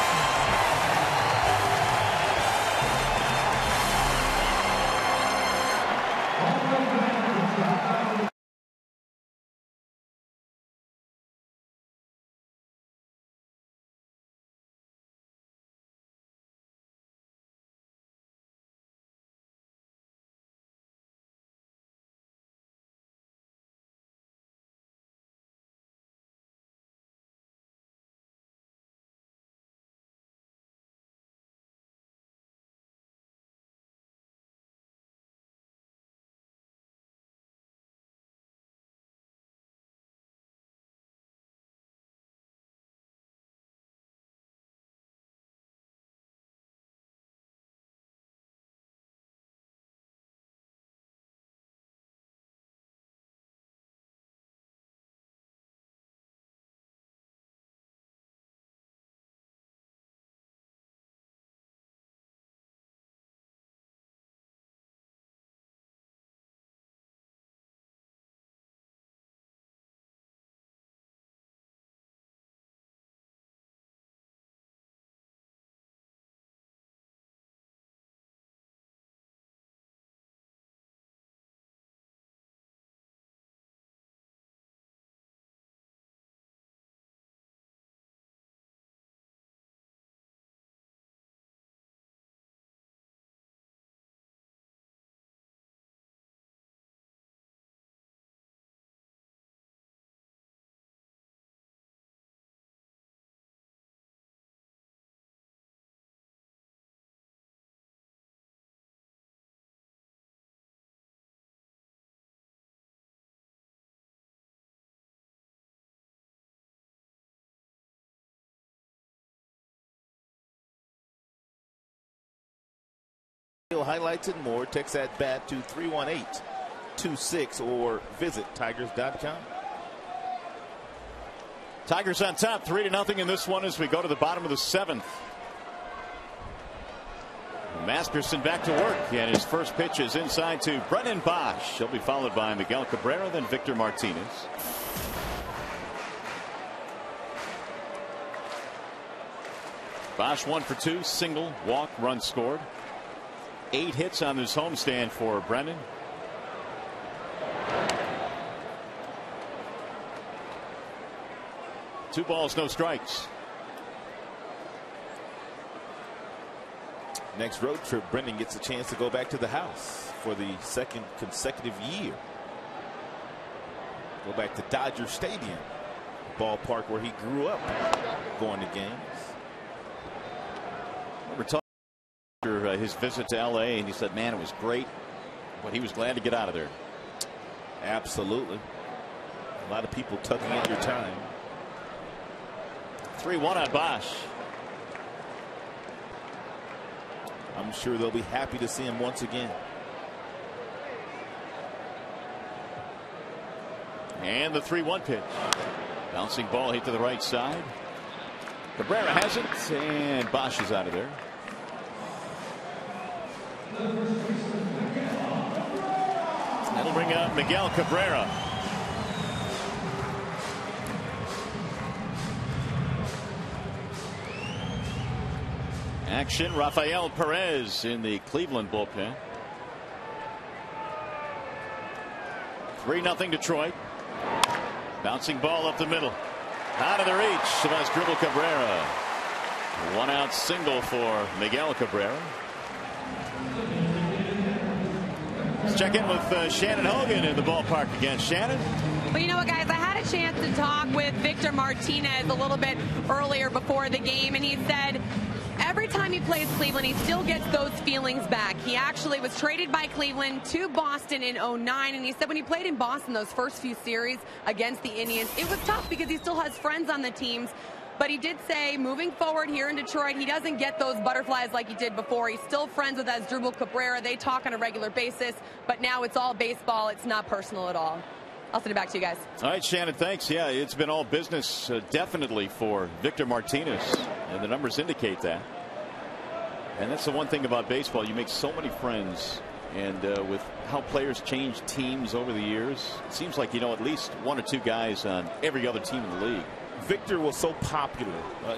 video highlights and more. Text at bat to 318-26 or visit Tigers.com. Tigers on top, 3-0 in this one as we go to the bottom of the 7th. Masterson back to work, and his first pitch is inside to Brennan Bosch. He'll be followed by Miguel Cabrera, then Victor Martinez. Bosch 1 for 2, single, walk, run scored. 8 hits on this homestand for Brennan. Two balls, no strikes. Next road trip, Brendan gets a chance to go back to the house for the 2nd consecutive year. Go back to Dodger Stadium, ballpark where he grew up going to games. We're talking after his visit to LA, and he said, man, it was great, but he was glad to get out of there. Absolutely. A lot of people tugging at your time. 3-1 on Bosch. I'm sure they'll be happy to see him once again. And the 3-1 pitch. Bouncing ball hit to the right side. Cabrera has it, and Bosch is out of there. That'll bring up Miguel Cabrera. Action, Rafael Perez in the Cleveland bullpen. 3-0 Detroit. Bouncing ball up the middle. Out of the reach of Asdrubal Cabrera. 1-out single for Miguel Cabrera. Let's check in with Shannon Hogan in the ballpark again. Shannon? Well, you know what, guys? I had a chance to talk with Victor Martinez a little bit earlier before the game, and he said every time he plays Cleveland, he still gets those feelings back. He actually was traded by Cleveland to Boston in 2009, and he said when he played in Boston those first few series against the Indians, it was tough because he still has friends on the teams. But he did say moving forward here in Detroit, he doesn't get those butterflies like he did before. He's still friends with Asdrubal Cabrera. They talk on a regular basis, but now it's all baseball. It's not personal at all. I'll send it back to you guys. All right, Shannon, thanks. Yeah, it's been all business definitely for Victor Martinez, and the numbers indicate that. And that's the one thing about baseball. You make so many friends, and with how players change teams over the years, it seems like you know at least 1 or 2 guys on every other team in the league. Victor was so popular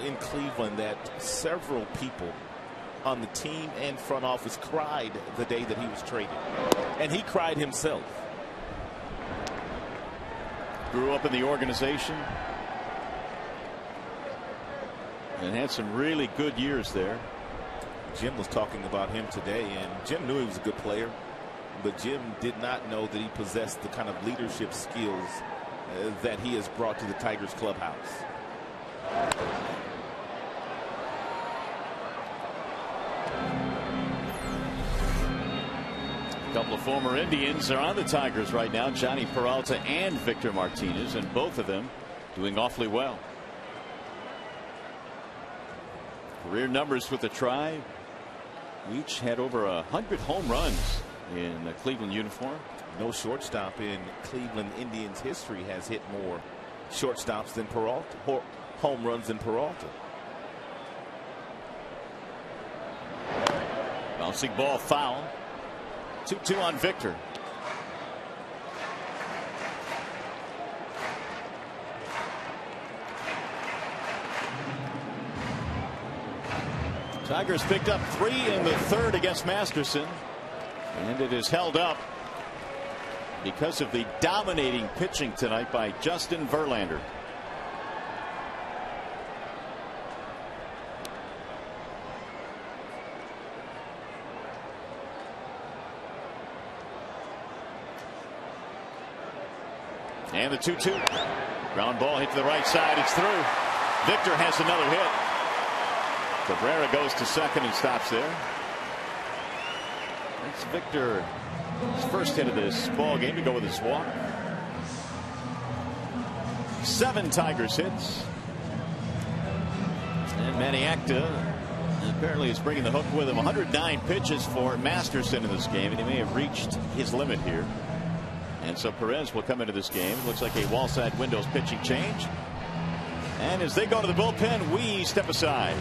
in Cleveland that several people on the team and front office cried the day that he was traded. And he cried himself. Grew up in the organization and had some really good years there. Jim was talking about him today, and Jim knew he was a good player, but Jim did not know that he possessed the kind of leadership skills that he has brought to the Tigers clubhouse. A couple of former Indians are on the Tigers right now, Johnny Peralta and Victor Martinez, and both of them doing awfully well. Career numbers with the Tribe. Each had over 100 home runs in the Cleveland uniform. No shortstop in Cleveland Indians history has hit more shortstops than Peralta, home runs than Peralta. Bouncing ball foul. 2-2 on Victor. Tigers picked up 3 in the 3rd against Masterson, and it is held up because of the dominating pitching tonight by Justin Verlander. And the 2-2. Ground ball hit to the right side. It's through. Victor has another hit. Cabrera goes to second and stops there. That's Victor's first hit of this ball game to go with his walk. 7 Tigers hits. And Maniacta Apparently he's bringing the hook with him. 109 pitches for Masterson in this game, and he may have reached his limit here. And so Perez will come into this game. Looks like a wall side windows pitching change. And as they go to the bullpen, we step aside.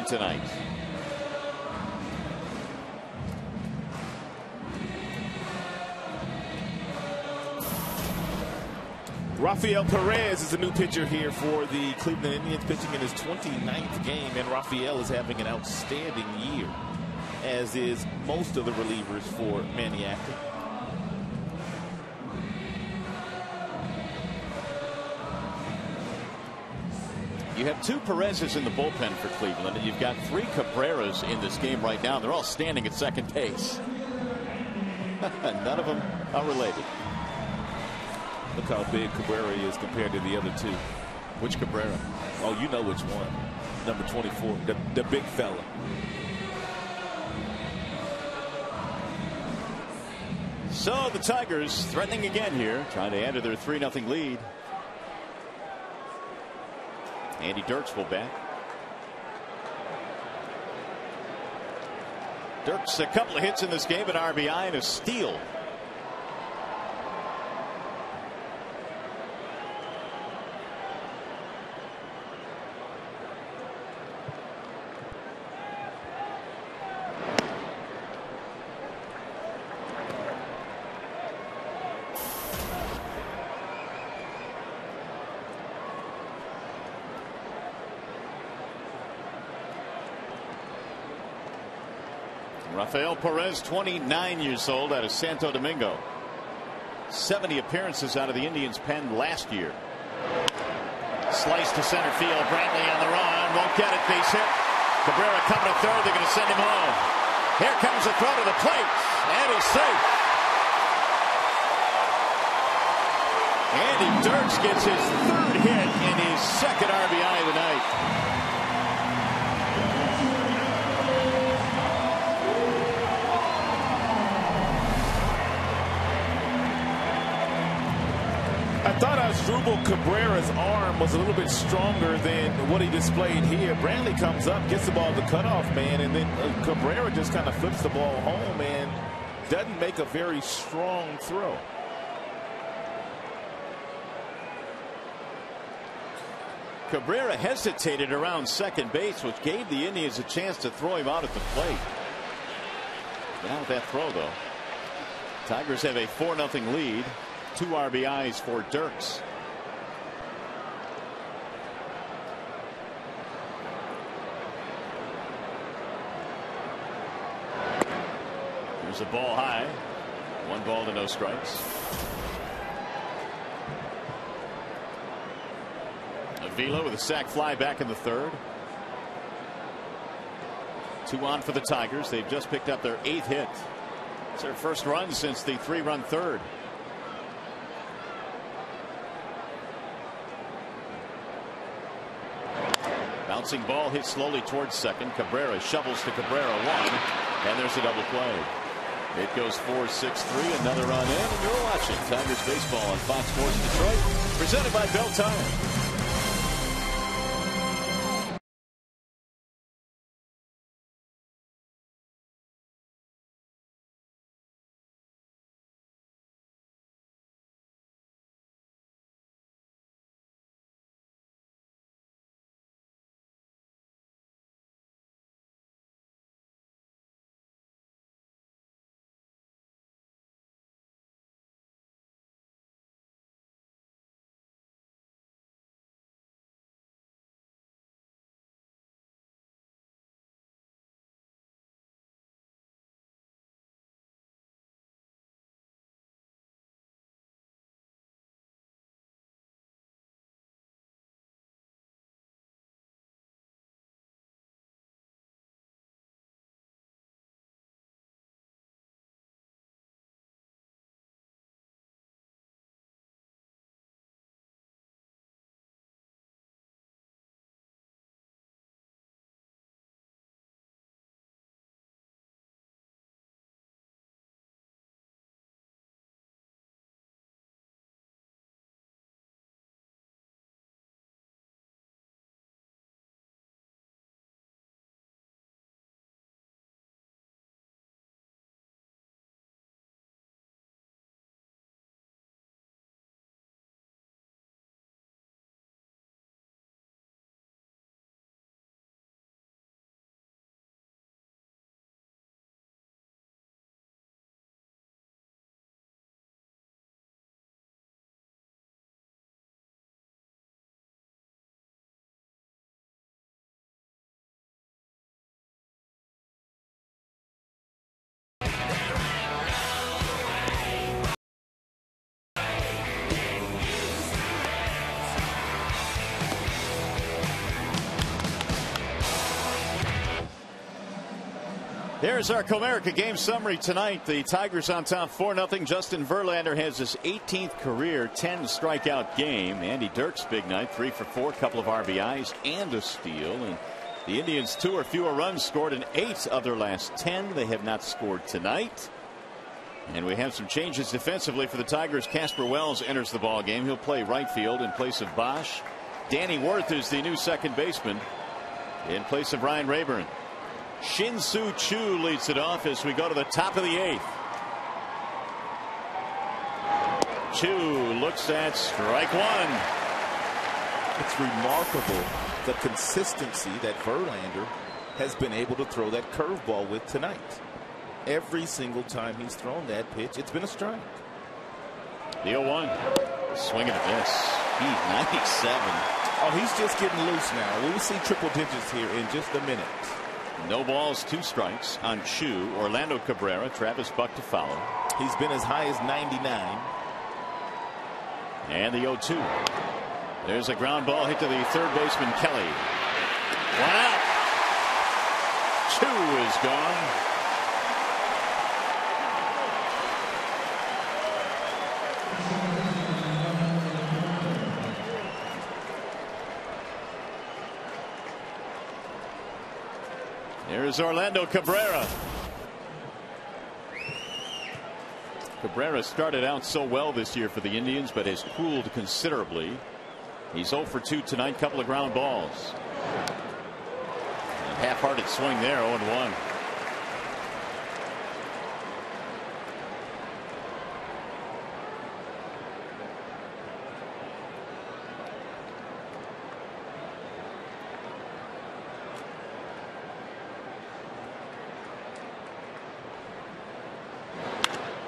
Tonight. Rafael Perez is a new pitcher here for the Cleveland Indians, pitching in his 29th game, and Rafael is having an outstanding year, as is most of the relievers for Maniac. You have two Perez's in the bullpen for Cleveland, and you've got three Cabreras in this game right now. They're all standing at second base. None of them are related. Look how big Cabrera is compared to the other two. Which Cabrera? Oh, you know which one. Number 24, the big fella. So the Tigers threatening again here, trying to add to their 3-0 lead. Andy Dirks will bat. Dirks a couple of hits in this game, an RBI and a steal. Rafael Perez, 29 years old, out of Santo Domingo. 70 appearances out of the Indians' pen last year. Slice to center field. Brantley on the run. Won't get it. Base hit. Cabrera coming to third. They're going to send him home. Here comes the throw to the plate. And he's safe. Andy Dirks gets his third hit and his second RBI of the night. I thought Asdrubal Cabrera's arm was a little bit stronger than what he displayed here. Brantley comes up, gets the ball to cutoff man, and then Cabrera just kind of flips the ball home and doesn't make a very strong throw. Cabrera hesitated around second base, which gave the Indians a chance to throw him out at the plate. Now with that throw, though, Tigers have a 4-0 lead. 2 RBIs for Dirks. Here's a ball high. 1 ball to no strikes. Avila with a sac fly back in the third. 2 on for the Tigers. They've just picked up their 8th hit. It's their first run since the 3-run third. Bouncing ball hit slowly towards second. Cabrera shovels to Cabrera 1, and there's a double play. It goes 4-6-3, another run in, and you're watching Tigers baseball on Fox Sports Detroit, presented by Bell Tire. There's our Comerica game summary tonight. The Tigers on top 4-0. Justin Verlander has his 18th career 10 strikeout game. Andy Dirks big night, 3 for 4, couple of RBIs and a steal. And the Indians 2 or fewer runs scored in 8 of their last 10. They have not scored tonight. And we have some changes defensively for the Tigers. Casper Wells enters the ball game. He'll play right field in place of Bosch. Danny Wirth is the new second baseman in place of Ryan Rayburn. Shin-Soo Choo leads it off as we go to the top of the 8th. Choo looks at strike 1. It's remarkable the consistency that Verlander has been able to throw that curveball with tonight. Every single time he's thrown that pitch, it's been a strike. The 0-1. Swing and a miss. He's 97. Oh, he's just getting loose now. We'll see triple digits here in just a minute. No balls, 2 strikes on Choo. Orlando Cabrera, Travis Buck to follow. He's been as high as 99. And the 0-2. There's a ground ball hit to the third baseman, Kelly. 1 out. Choo is gone. Here's Orlando Cabrera. Cabrera started out so well this year for the Indians, but has cooled considerably. He's 0 for 2 tonight, couple of ground balls. Half-hearted swing there, 0-1.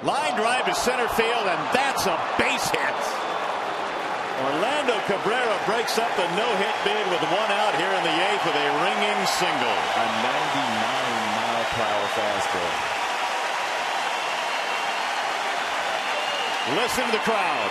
Line drive to center field, and that's a base hit. Orlando Cabrera breaks up the no-hit bid with 1 out here in the 8th with a ringing single. A 99-mile-per-hour fastball. Listen to the crowd.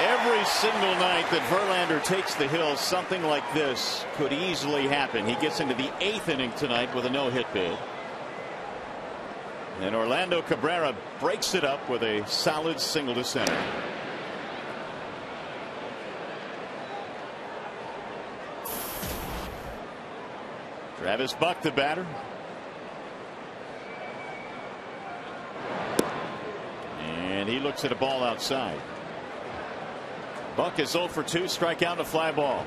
Every single night that Verlander takes the hill, something like this could easily happen. He gets into the 8th inning tonight with a no-hit bid. And Orlando Cabrera breaks it up with a solid single to center. Travis Buck, the batter. And he looks at a ball outside. Buck is 0 for 2, strikeout and a fly ball.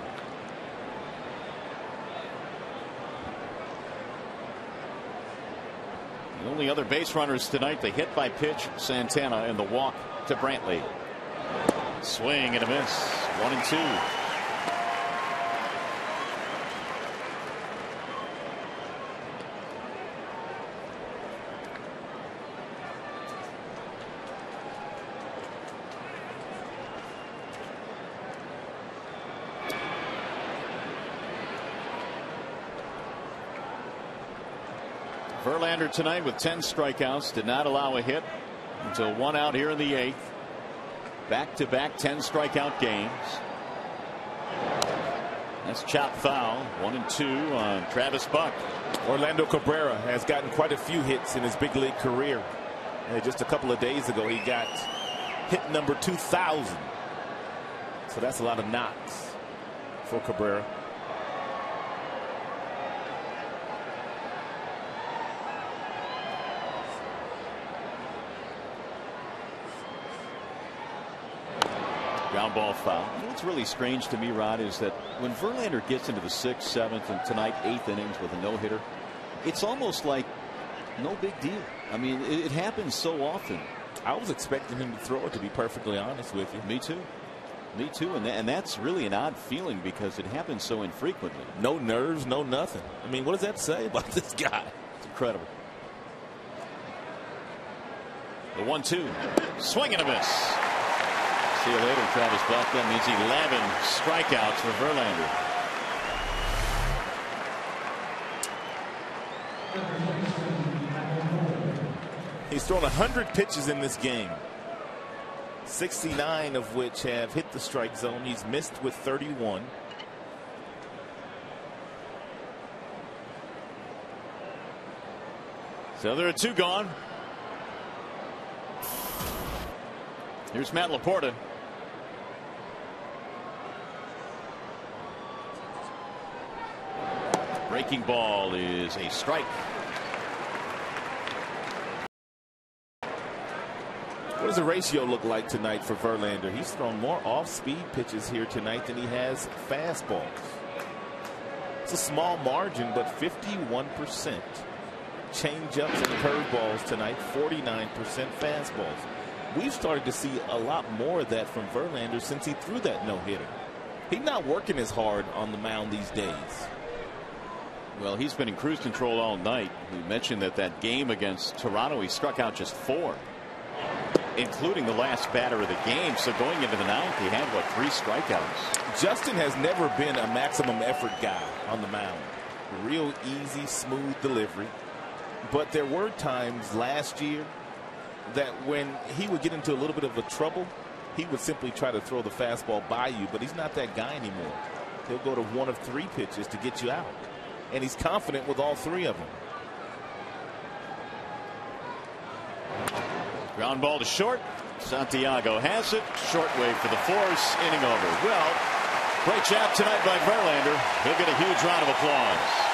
The only other base runners tonight, the hit by pitch, Santana, and the walk to Brantley. Swing and a miss. 1-2. Verlander tonight with 10 strikeouts, did not allow a hit until 1 out here in the 8th. Back-to-back 10 strikeout games. That's chopped foul. 1-2 on Travis Buck. Orlando Cabrera has gotten quite a few hits in his big league career. And just a couple of days ago, he got hit number 2,000. So that's a lot of knocks for Cabrera. Ground ball foul. You know what's really strange to me, Rod, is that when Verlander gets into the 6th, 7th, and tonight 8th innings with a no-hitter, it's almost like no big deal. I mean, it happens so often. I was expecting him to throw it, to be perfectly honest with you. Me too. Me too. And that's really an odd feeling because it happens so infrequently. No nerves, no nothing. I mean, what does that say about this guy? It's incredible. The 1-2. Swing and a miss. See you later, Travis Buck. That means 11 strikeouts for Verlander. He's thrown 100 pitches in this game, 69 of which have hit the strike zone. He's missed with 31. So there are 2 gone. Here's Matt Laporta. Breaking ball is a strike. What does the ratio look like tonight for Verlander? He's thrown more off-speed pitches here tonight than he has fastballs. It's a small margin, but 51% change-ups and curveballs tonight, 49% fastballs. We've started to see a lot more of that from Verlander since he threw that no-hitter. He's not working as hard on the mound these days. Well, he's been in cruise control all night. We mentioned that game against Toronto, he struck out just 4, including the last batter of the game. So going into the 9th, he had, 3 strikeouts. Justin has never been a maximum effort guy on the mound. Real easy, smooth delivery. But there were times last year that when he would get into a little bit of a trouble, he would simply try to throw the fastball by you. But he's not that guy anymore. He'll go to 1 of 3 pitches to get you out. And he's confident with all 3 of them. Ground ball to short. Santiago has it. Short wave for the force. Inning over. Well, great job tonight by Verlander. He'll get a huge round of applause.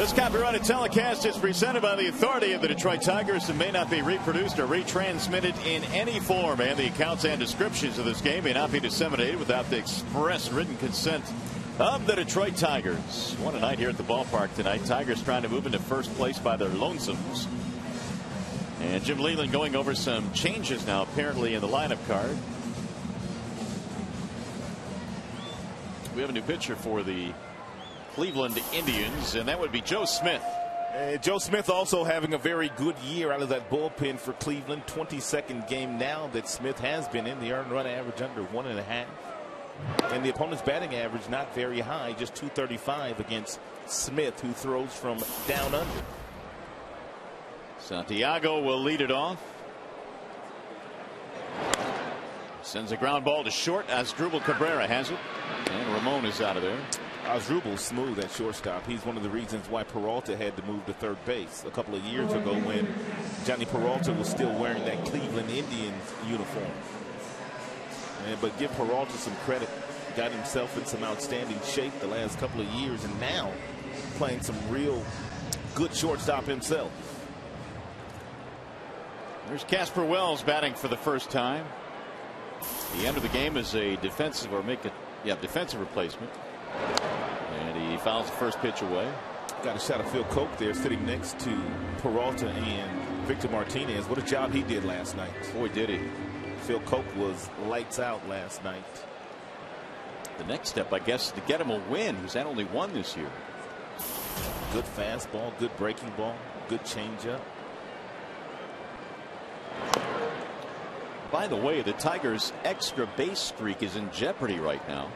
This copyrighted telecast is presented by the authority of the Detroit Tigers and may not be reproduced or retransmitted in any form. And the accounts and descriptions of this game may not be disseminated without the express written consent of the Detroit Tigers. What a night here at the ballpark tonight. Tigers trying to move into first place by their lonesomes. And Jim Leland going over some changes now apparently in the lineup card. We have a new pitcher for the Cleveland Indians, and that would be Joe Smith. Joe Smith also having a very good year out of that bullpen for Cleveland. 22nd game now that Smith has been in. The earned run average under 1.5. And the opponent's batting average not very high, just .235 against Smith, who throws from down under. Santiago will lead it off. Sends a ground ball to short as Asdrubal Cabrera has it. And Ramon is out of there. Asdrubal smooth at shortstop. He's one of the reasons why Peralta had to move to third base a couple of years ago when Johnny Peralta was still wearing that Cleveland Indians uniform. But give Peralta some credit. Got himself in some outstanding shape the last couple of years, and now playing some real good shortstop himself. There's Casper Wells batting for the first time. The end of the game is a defensive defensive replacement. And he fouls the first pitch away. Got a shot of Phil Coke there sitting next to Peralta and Victor Martinez. What a job he did last night. Boy, did he. Phil Coke was lights out last night. The next step, I guess, to get him a win. He's had only one this year. Good fastball, good breaking ball, good changeup. By the way, the Tigers' extra base streak is in jeopardy right now.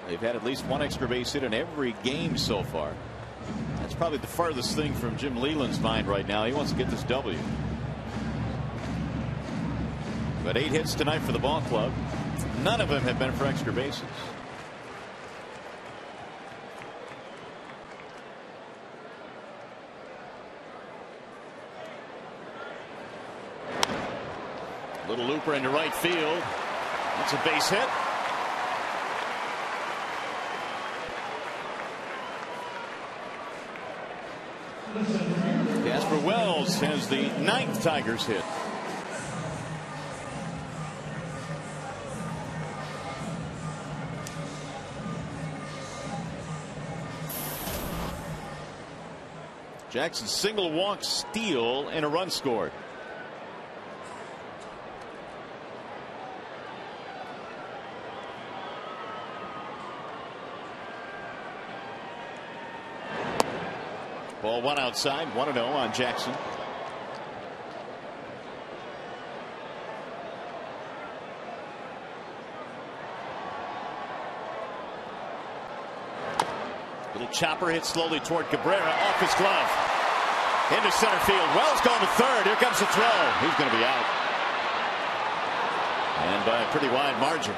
They've had at least one extra base hit in every game so far. That's probably the farthest thing from Jim Leland's mind right now. He wants to get this W. But 8 hits tonight for the ball club. None of them have been for extra bases. Little looper into right field. That's a base hit. Casper Wells has the 9th Tigers hit. Jackson single walk steal and a run scored. Ball one outside, 1-0 on Jackson. Little chopper hit slowly toward Cabrera, off his glove. Into center field. Wells going to third. Here comes the throw. He's going to be out. And by a pretty wide margin.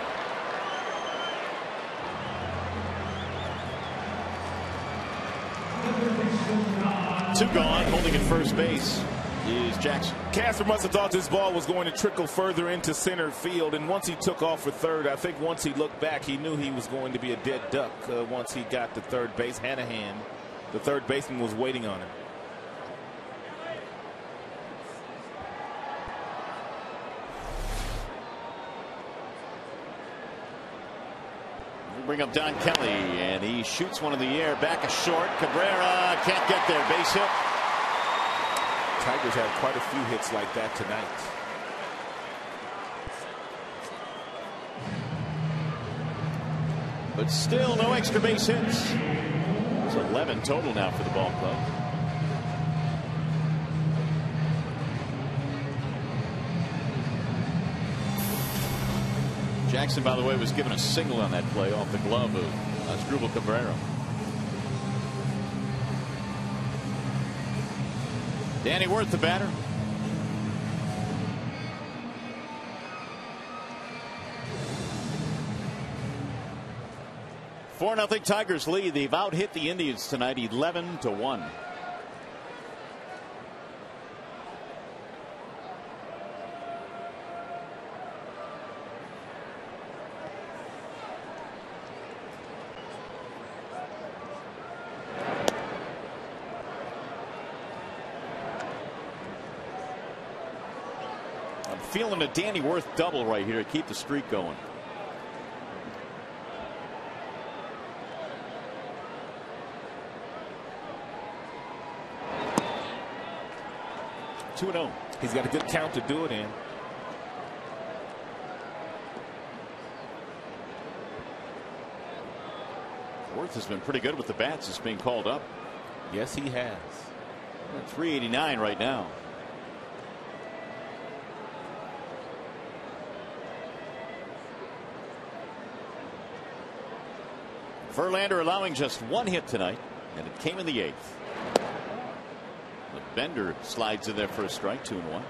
Two gone. Holding at first base is Jackson. Casper must have thought this ball was going to trickle further into center field, and once he took off for third, I think once he looked back, he knew he was going to be a dead duck. Once he got to third base, Hanahan, the third baseman, was waiting on him. Bring up Don Kelly, and he shoots one in the air, back a short. Cabrera can't get there. Base hit. Tigers had quite a few hits like that tonight. But still no extra base hits. It's 11 total now for the ball club. Jackson, by the way, was given a single on that play off the glove of Asdrubal Cabrera. Danny Worth, the batter. Four 4-0 Tigers lead. They've out hit the Indians tonight 11-1. feeling a Danny Worth double right here to keep the streak going. Two and 0. He's got a good count to do it in. Worth has been pretty good with the bats. It's being called up. Yes, he has. 389 right now. Verlander allowing just one hit tonight, and it came in the 8th. The Bender slides in there for a strike, 2-1.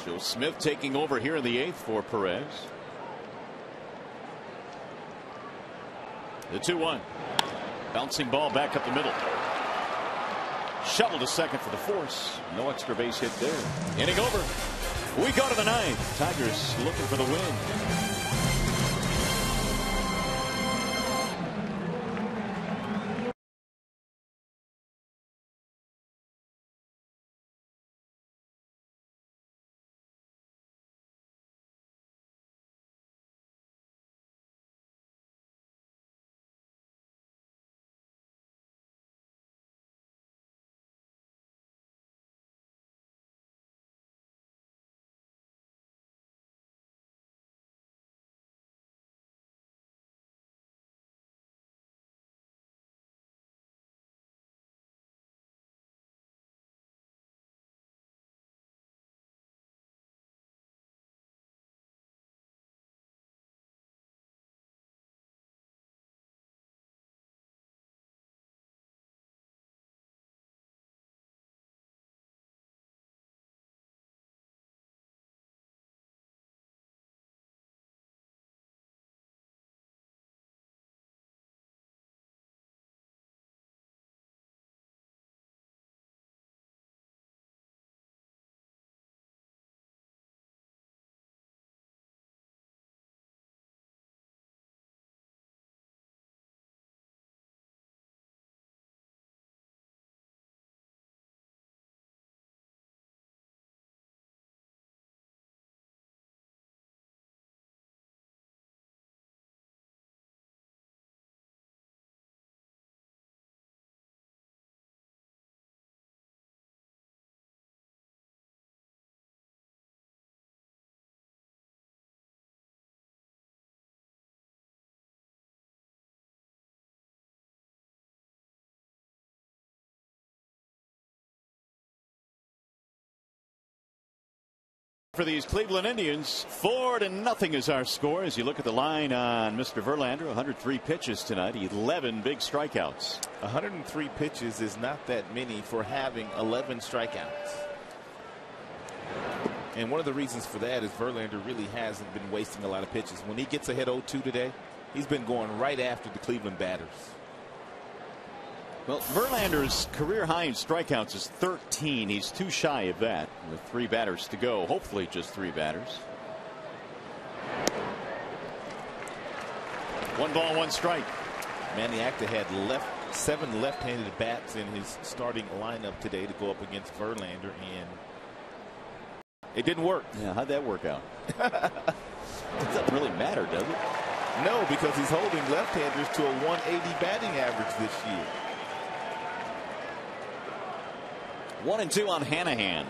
Joe Smith taking over here in the 8th for Perez. The 2-1. Bouncing ball back up the middle. Shovel to second for the force. No extra base hit there. Inning over. We go to the 9th. Tigers looking for the win. For these Cleveland Indians, 4-0 is our score as you look at the line on Mr. Verlander. 103 pitches tonight, 11 big strikeouts. 103 pitches is not that many for having 11 strikeouts. And one of the reasons for that is Verlander really hasn't been wasting a lot of pitches. When he gets ahead 0-2 today, he's been going right after the Cleveland batters. Well, Verlander's career high in strikeouts is 13. He's too shy of that with 3 batters to go. Hopefully just 3 batters. 1 ball, 1 strike. Maniacta had 7 left-handed bats in his starting lineup today to go up against Verlander, and it didn't work. Yeah, how'd that work out? It doesn't really matter, does it? No, because he's holding left-handers to a 180 batting average this year. 1-2 on Hanahan.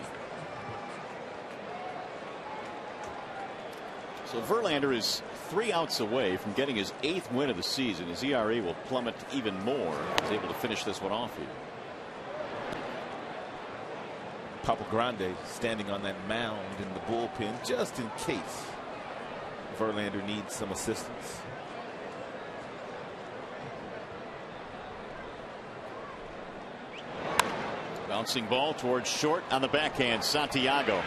So Verlander is 3 outs away from getting his 8th win of the season. His ERA will plummet even more. He's able to finish this one off here. Papa Grande standing on that mound in the bullpen just in case Verlander needs some assistance. Bouncing ball towards short on the backhand. Santiago.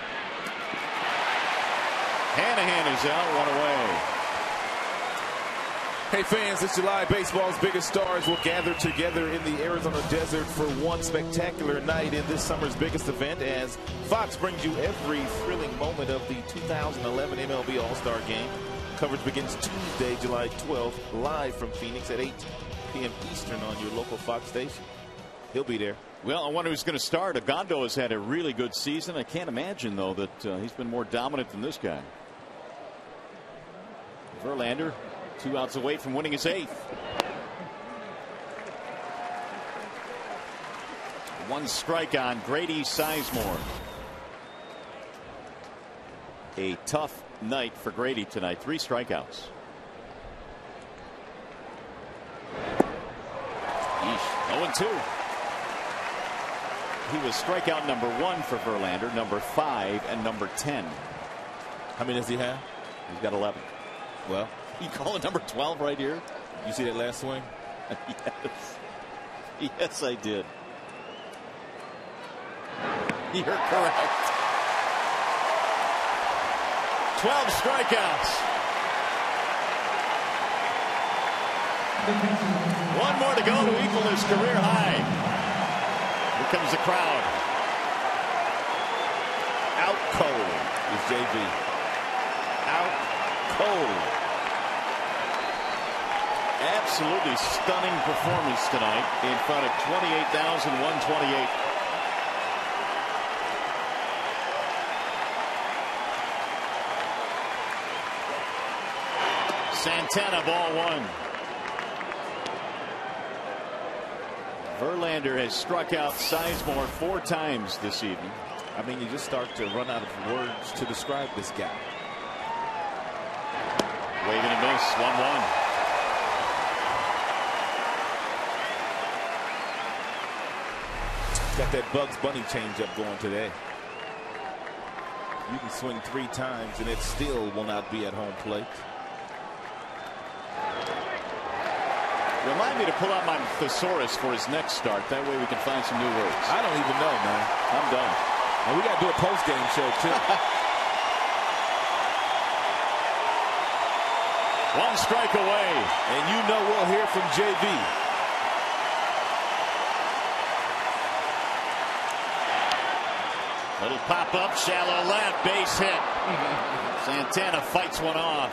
Hanahan is out, 1 away. Hey fans, this July baseball's biggest stars will gather together in the Arizona desert for one spectacular night in this summer's biggest event as Fox brings you every thrilling moment of the 2011 MLB All-Star Game. Coverage begins Tuesday, July 12th, live from Phoenix at 8 p.m. Eastern on your local Fox station. he'll be there. Well, I wonder who's going to start. Agondo has had a really good season. I can't imagine, though, that he's been more dominant than this guy. Verlander, 2 outs away from winning his 8th. 1 strike on Grady Sizemore. A tough night for Grady tonight. 3 strikeouts. 0-2. He was strikeout number 1 for Verlander, number 5, and number 10. How many does he have? He's got 11. Well, you call it number 12 right here? You see that last swing? Yes. Yes, I did. You're correct. 12 strikeouts. 1 more to go to equal his career high. Here comes the crowd. Out cold is JV. Out cold. Absolutely stunning performance tonight in front of 28,128. Santana, ball 1. Verlander has struck out Sizemore 4 times this evening. I mean, you just start to run out of words to describe this guy. Wave and a miss, 1-1. Got that Bugs Bunny changeup going today. You can swing 3 times and it still will not be at home plate. Remind me to pull out my thesaurus for his next start. That way we can find some new words. I don't even know, man. I'm done. And we got to do a post-game show, too. 1 strike away. And you know we'll hear from JV. Little pop-up, shallow left, base hit. Santana fights one off.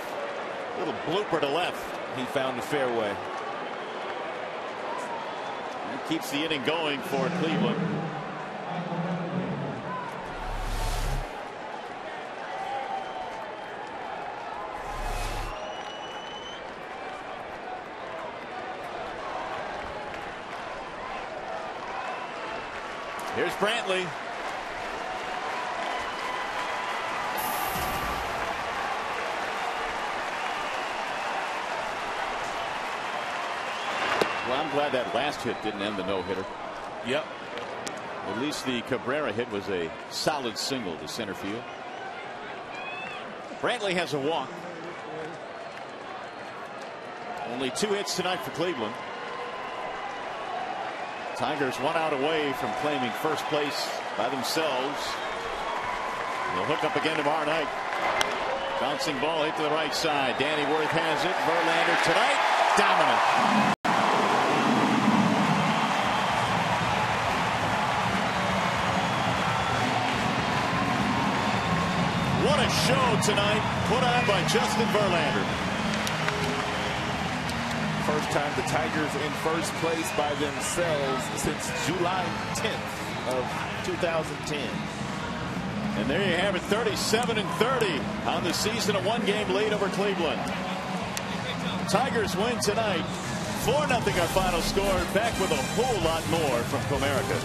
Little blooper to left. He found the fairway. He keeps the inning going for Cleveland. Here's Brantley. Well, I'm glad that last hit didn't end the no-hitter. Yep. At least the Cabrera hit was a solid single to center field. Brantley has a walk. Only 2 hits tonight for Cleveland. Tigers 1 out away from claiming first place by themselves. They'll hook up again tomorrow night. Bouncing ball hit to the right side. Danny Worth has it. Verlander tonight dominant. What a show tonight put on by Justin Verlander. First time the Tigers in first place by themselves since July 10th of 2010. And there you have it, 37-30 on the season, a 1-game lead over Cleveland. Tigers win tonight, 4-0 our final score. Back with a whole lot more from Comerica.